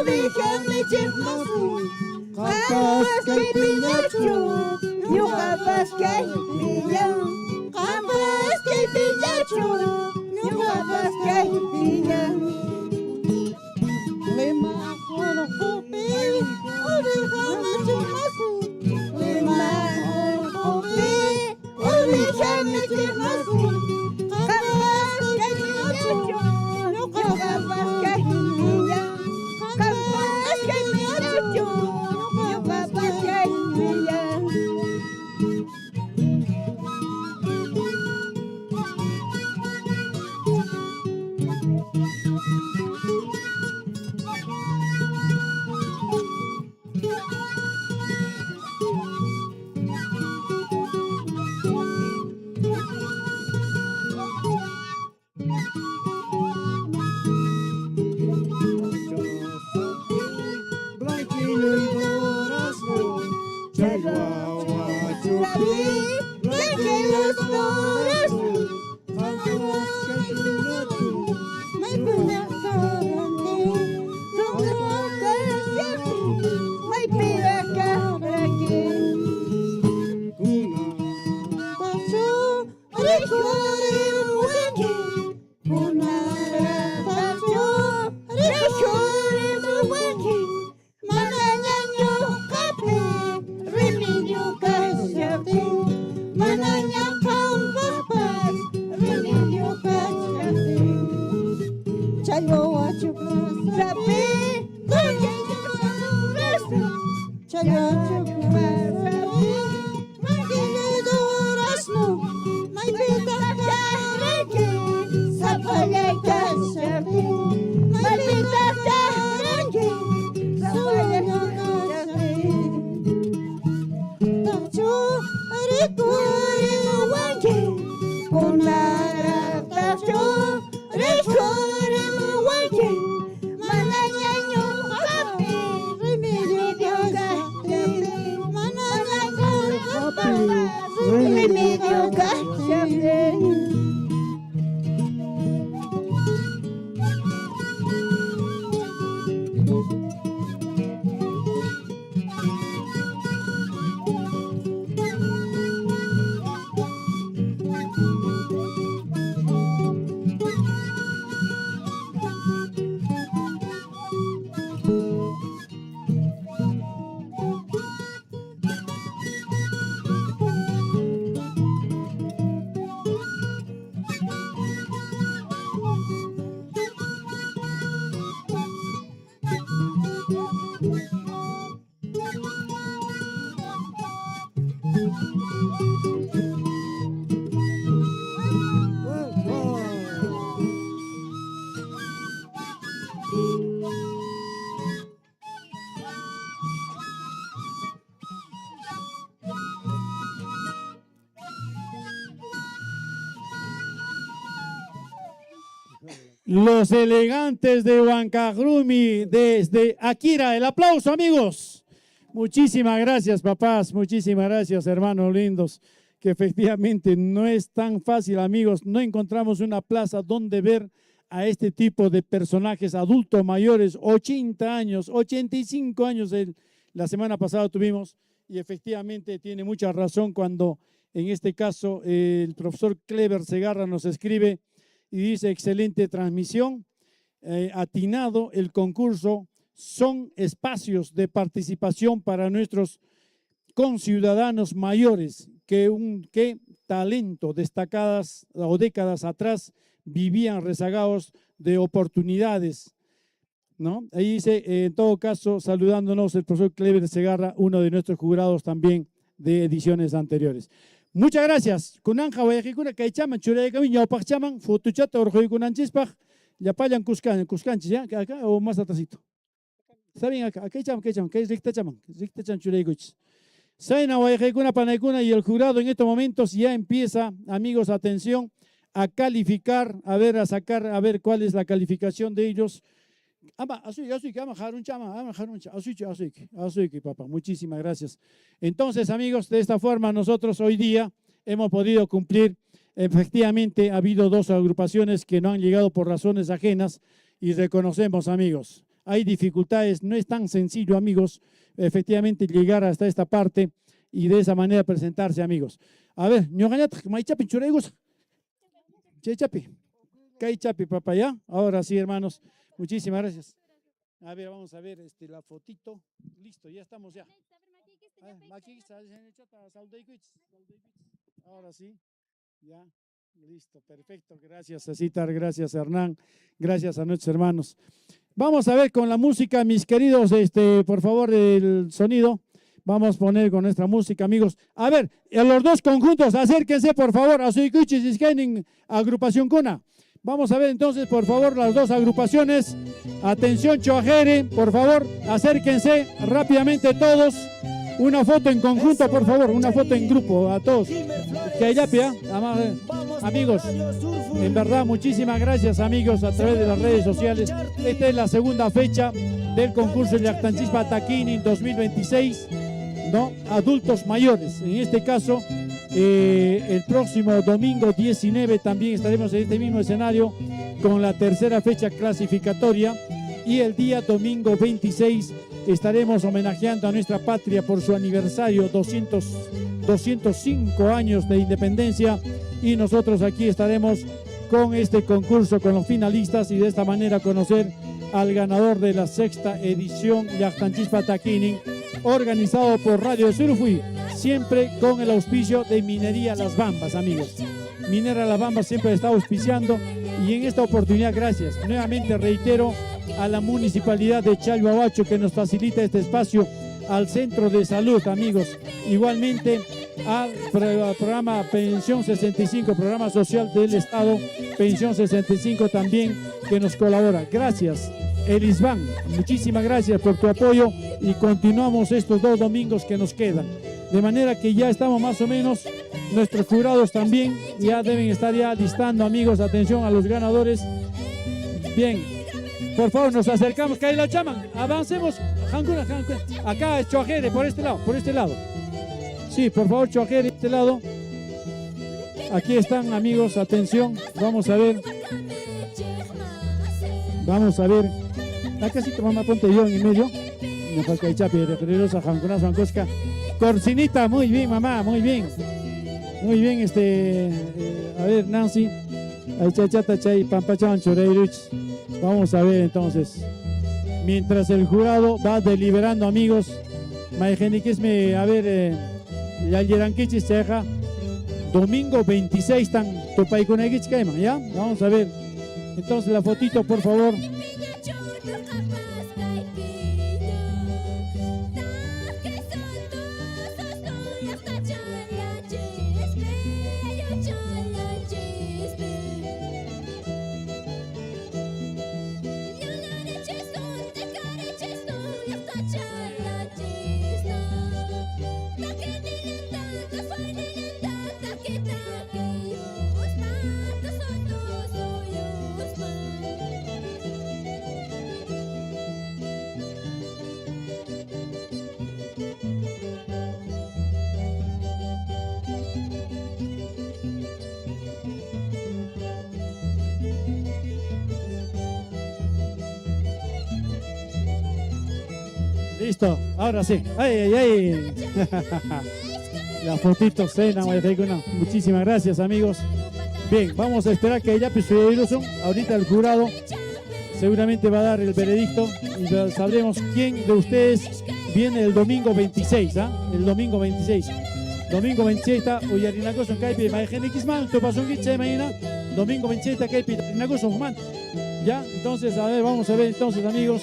Urijami chikmasu, Kapas kay piñachu, Yukapas kay piñam, Kapas kay piñachu, Yukapas kay piñam. Lima kono kopi, Urijami chikmasu, Lima kono kopi, Urijami chikmasu, Kapas kay piñachu, Yukapas kay piñam. Kapas kay piñachu, Yukapas kay piñam. Blanquillo y durazno, Chaguahuachupi, Blanquillo y durazno, Kapas kay piñachu, may pinakaranti, nungkakasyapi, may pinakaranti. Paso, rikurin wiki, kunara paso, rikurin wiki, mananya kape, riminyo kasyapi, mananya kampapas, riminyo kasyapi. Chayo achuklas rapi, chayo achuklas rapi, Blanquillo y durazno, may pinakaranti, sa pagkakasabi, may pinakaranti, sa pagkakasabi. Tacho, rikurin wiki, kunara tacho, rikurin wiki, mananya kape, riminyo kasyapi, mananya kapapas, riminyo kasyapi. Los elegantes de Huancagrumi, desde Akira. El aplauso, amigos. Muchísimas gracias, papás. Muchísimas gracias, hermanos lindos. Que efectivamente no es tan fácil, amigos. No encontramos una plaza donde ver a este tipo de personajes adultos mayores, 80 años, 85 años. La semana pasada tuvimos, y efectivamente tiene mucha razón cuando en este caso el profesor Clever Segarra nos escribe y dice: excelente transmisión, atinado el concurso, son espacios de participación para nuestros conciudadanos mayores que talento destacadas o décadas atrás vivían rezagados de oportunidades, ¿no? Ahí dice, en todo caso, saludándonos el profesor Clever Segarra, uno de nuestros jurados también de ediciones anteriores. Muchas gracias. Kunanja wayakikuna kaychaman churaykamin ñawpaqchaman futuchata urquykunanchispaq llapayan Cuscanchis, ¿ya? Acá o más atrasito. Está bien, acá kaychaman kay riktachaman churaykuchis. Saina wayakikuna panaykuna, y el jurado en estos momentos ya empieza, amigos, atención, a calificar, a sacar, a ver cuál es la calificación de ellos. Papá, muchísimas gracias. Entonces, amigos, de esta forma nosotros hoy día hemos podido cumplir. Efectivamente, ha habido dos agrupaciones que no han llegado por razones ajenas y reconocemos, amigos, hay dificultades, no es tan sencillo, amigos, efectivamente llegar hasta esta parte y de esa manera presentarse, amigos. A ver, ñogañata, maichapi churegos, chechapi, chapi, papá, ya. Ahora sí, hermanos, muchísimas gracias. A ver, vamos a ver la fotito. Listo, ya estamos ya. Ahora sí, ya, listo, perfecto. Gracias, Citar, gracias, Hernán, gracias a nuestros hermanos. Vamos a ver con la música, mis queridos, por favor, el sonido. Vamos a poner con nuestra música, amigos. A ver, los dos conjuntos, acérquense, por favor, a Suikuchis y Scanning, agrupación Cuna. Vamos a ver entonces, por favor, las dos agrupaciones. Atención, Choajere, por favor, acérquense rápidamente todos. Una foto en conjunto, por favor, una foto en grupo a todos. Que allá, amigos, en verdad, muchísimas gracias, amigos, a través de las redes sociales. Esta es la segunda fecha del concurso Llactanchispa Taquini 2026, ¿no? Adultos mayores. En este caso, el próximo domingo 19 también estaremos en este mismo escenario con la tercera fecha clasificatoria, y el día domingo 26 estaremos homenajeando a nuestra patria por su aniversario, 205 años de independencia, y nosotros aquí estaremos con este concurso, con los finalistas, y de esta manera conocer al ganador de la sexta edición Llactanchispa Taquini, organizado por Radio Surfui, siempre con el auspicio de Minería Las Bambas, amigos. Minera Las Bambas siempre está auspiciando, y en esta oportunidad, gracias. Nuevamente reitero a la Municipalidad de Chalhuahuacho que nos facilita este espacio, al Centro de Salud, amigos. Igualmente al programa Pensión 65, programa social del Estado, Pensión 65 también, que nos colabora. Gracias, Elisban, muchísimas gracias por tu apoyo, y continuamos estos 2 domingos que nos quedan. De manera que ya estamos más o menos, nuestros jurados también ya deben estar ya listando, amigos. Atención a los ganadores. Bien, por favor, nos acercamos, que ahí la llaman, avancemos. Acá es Choajere, por este lado. Sí, por favor, Choajere, este lado. Aquí están, amigos, atención, vamos a ver. Acá sí, mamá, ponte yo en el medio. Corcinita, muy bien, mamá, muy bien. Muy bien, a ver, Nancy. Ahí chachata chay, pampachan, choreiruch. Vamos a ver entonces. Mientras el jurado va deliberando, amigos, maigeniquisme, a ver, ya yeranquichis cheja. Domingo 26 tan topaikunegich kaima, ¿ya? Vamos a ver. Entonces la fotito, por favor. Listo, ahora sí. ¡Ay! La fotito cena, muchísimas gracias, amigos. Bien, vamos a esperar que ella ilusión. Ahorita el jurado seguramente va a dar el veredicto y sabremos quién de ustedes viene el domingo 26, ¿ah? El domingo 26. Domingo 26 está Uyarinacoso en Caipi, Maigeniquisman, Topasonguiche, mañana. Domingo 26 está Caipi, Uyarinacoso, Humán. ¿Ya? Entonces, a ver, vamos a ver entonces, amigos.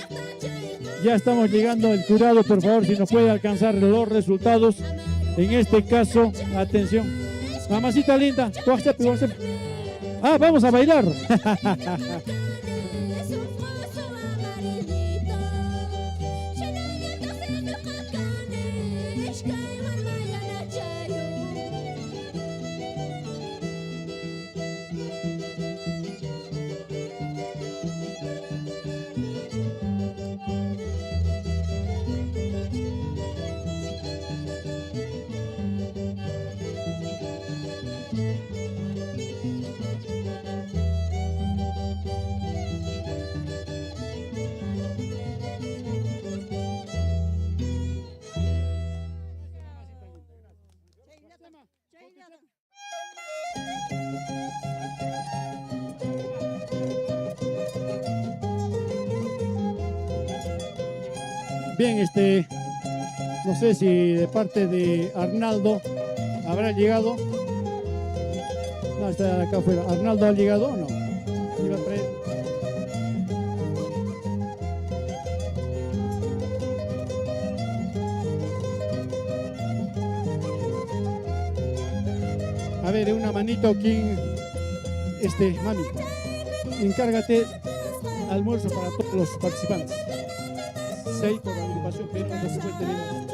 Ya estamos llegando el jurado, por favor, si nos puede alcanzar los resultados. En este caso, atención. Mamacita linda, vamos a bailar. Bien, no sé si de parte de Arnaldo habrá llegado. No, está acá afuera. ¿Arnaldo ha llegado o no? Iba a traer. A ver, de una manito, ¿quién? Mami, encárgate almuerzo para todos los participantes. 6 por la agrupación, pero no se puede tener.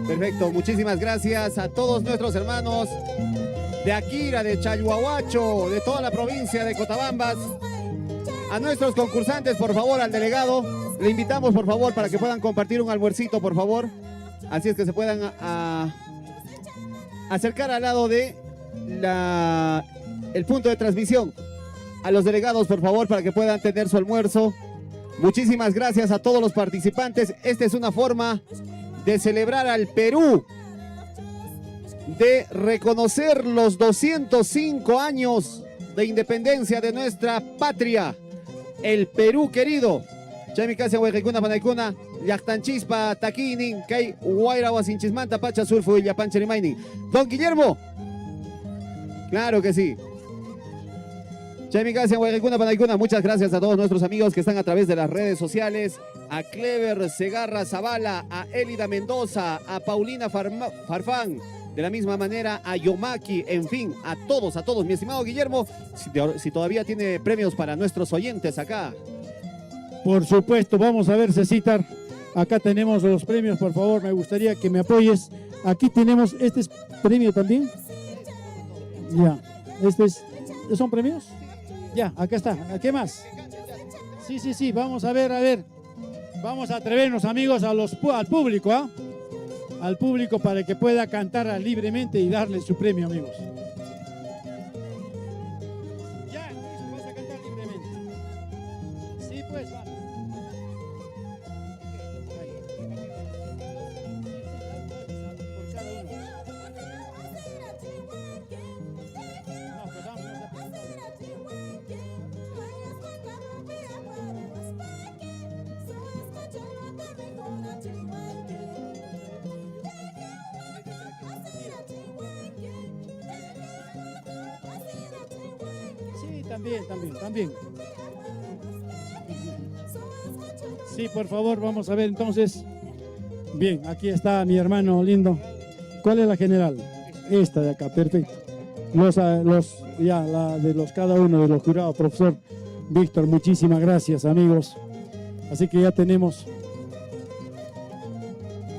Perfecto, muchísimas gracias a todos nuestros hermanos de Akira, de Chalhuahuacho, de toda la provincia de Cotabambas. A nuestros concursantes, por favor, al delegado, le invitamos, por favor, para que puedan compartir un almuercito, por favor. Así es que se puedan acercar al lado de el punto de transmisión. A los delegados, por favor, para que puedan tener su almuerzo. Muchísimas gracias a todos los participantes. Esta es una forma de celebrar al Perú, de reconocer los 205 años de independencia de nuestra patria, el Perú querido. Chamicasa huequicuna panaicuna, llactanchispa taquinin, kay huayrawa sinchismanta pacha surfu y yapancherimainin. Don Guillermo, claro que sí. Chamicasa huequicuna panaicuna, muchas gracias a todos nuestros amigos que están a través de las redes sociales. A Clever Segarra Zavala, a Elida Mendoza, a Paulina Farfán, de la misma manera a Yomaki, en fin, a todos, mi estimado Guillermo, si todavía tiene premios para nuestros oyentes acá. Por supuesto, vamos a ver, Cecitar, acá tenemos los premios, por favor, me gustaría que me apoyes. Aquí tenemos, ¿este es premio también? Ya, ¿son premios? Ya, acá está, ¿qué más? Sí, vamos a ver. Vamos a atrevernos, amigos, al público, ¿ah? Al público para que pueda cantar libremente y darle su premio, amigos. Ya, vas a cantar libremente. Sí, pues, vamos. Por cada uno. No, pues vamos a también. Sí, por favor, vamos a ver entonces. Bien, aquí está mi hermano lindo. ¿Cuál es la general? Esta de acá, perfecto. Cada uno de los jurados, profesor Víctor, muchísimas gracias, amigos. Así que ya tenemos.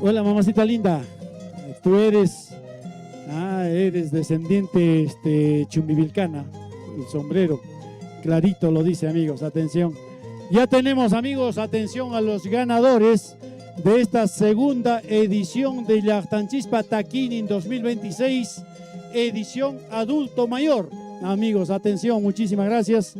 Hola, mamacita linda. Tú eres descendiente chumbivilcana. El sombrero, clarito lo dice, amigos, atención. Ya tenemos, amigos, atención a los ganadores de esta segunda edición de Llactanchispa Taquinin 2026, edición adulto mayor. Amigos, atención, muchísimas gracias.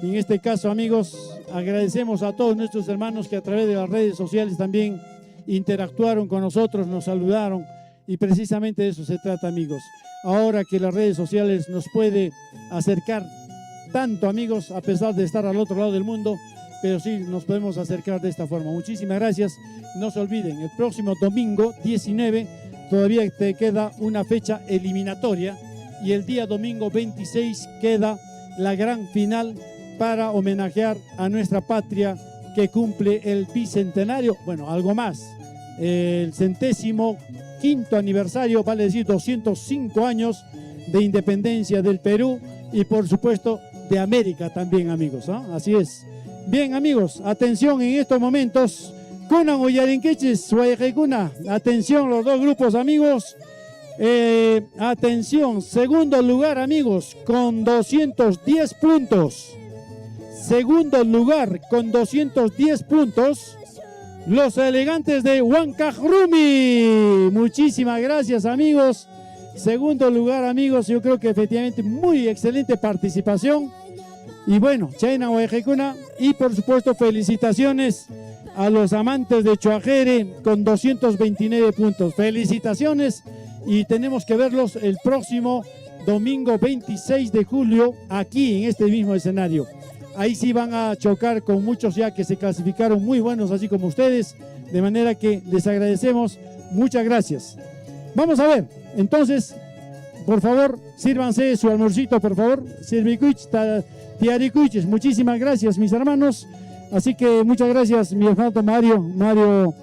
En este caso, amigos, agradecemos a todos nuestros hermanos que a través de las redes sociales también interactuaron con nosotros, nos saludaron, y precisamente de eso se trata, amigos. Ahora que las redes sociales nos puede acercar tanto, amigos, a pesar de estar al otro lado del mundo, pero sí nos podemos acercar de esta forma. Muchísimas gracias. No se olviden, el próximo domingo 19 todavía te queda una fecha eliminatoria, y el día domingo 26 queda la gran final para homenajear a nuestra patria que cumple el bicentenario, bueno, algo más, el 105º aniversario, vale decir 205 años de independencia del Perú y por supuesto de América también, amigos, ¿eh? Así es. Bien, amigos, atención en estos momentos. Kuna Moyarinqueches, Suayejecuna, atención los dos grupos, amigos. Atención, segundo lugar, amigos, con 210 puntos. Segundo lugar con 210 puntos, los elegantes de Huancajrumi. Muchísimas gracias, amigos. Segundo lugar, amigos, yo creo que efectivamente muy excelente participación. Y bueno, Chaina Oejecuna, y por supuesto felicitaciones a los amantes de Choajere con 229 puntos. Felicitaciones y tenemos que verlos el próximo domingo 26 de julio aquí en este mismo escenario. Ahí sí van a chocar con muchos ya que se clasificaron muy buenos, así como ustedes, de manera que les agradecemos. Muchas gracias. Vamos a ver, entonces, por favor, sírvanse su almuercito, por favor. Sirvicuich, tiaricuiches, muchísimas gracias, mis hermanos. Así que muchas gracias, mi hermano Mario,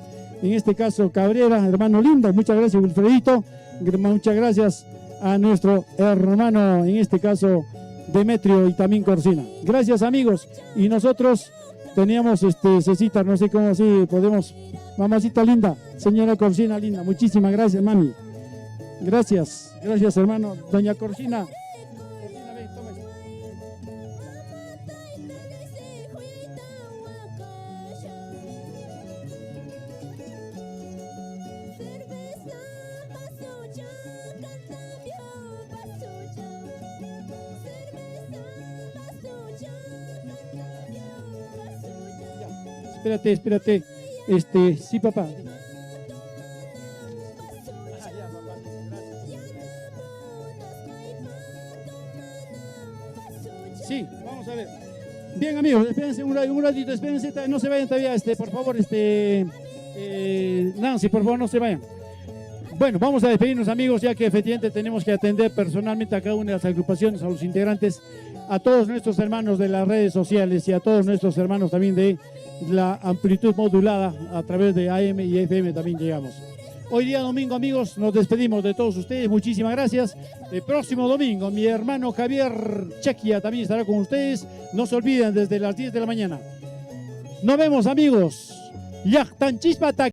en este caso Cabrera, hermano lindo. Muchas gracias, Wilfredito. Muchas gracias a nuestro hermano, en este caso, Demetrio y también Corsina. Gracias, amigos. Y nosotros teníamos Cecita, no sé cómo así podemos. Mamacita linda, señora Corsina linda, muchísimas gracias, mami. Gracias, gracias, hermano. Doña Corsina. Corsina, ven, toma esto. Espérate. Sí, papá. Sí, vamos a ver. Bien, amigos, espérense un ratito, espérense, no se vayan todavía, por favor, Nancy, por favor, no se vayan. Bueno, vamos a despedirnos, amigos, ya que efectivamente tenemos que atender personalmente a cada una de las agrupaciones, a los integrantes, a todos nuestros hermanos de las redes sociales y a todos nuestros hermanos también de la amplitud modulada a través de AM y FM también llegamos. Hoy día domingo, amigos, nos despedimos de todos ustedes, muchísimas gracias. El próximo domingo, mi hermano Javier Chequia también estará con ustedes. No se olviden, desde las 10 de la mañana. Nos vemos, amigos. Yachtan Chispata.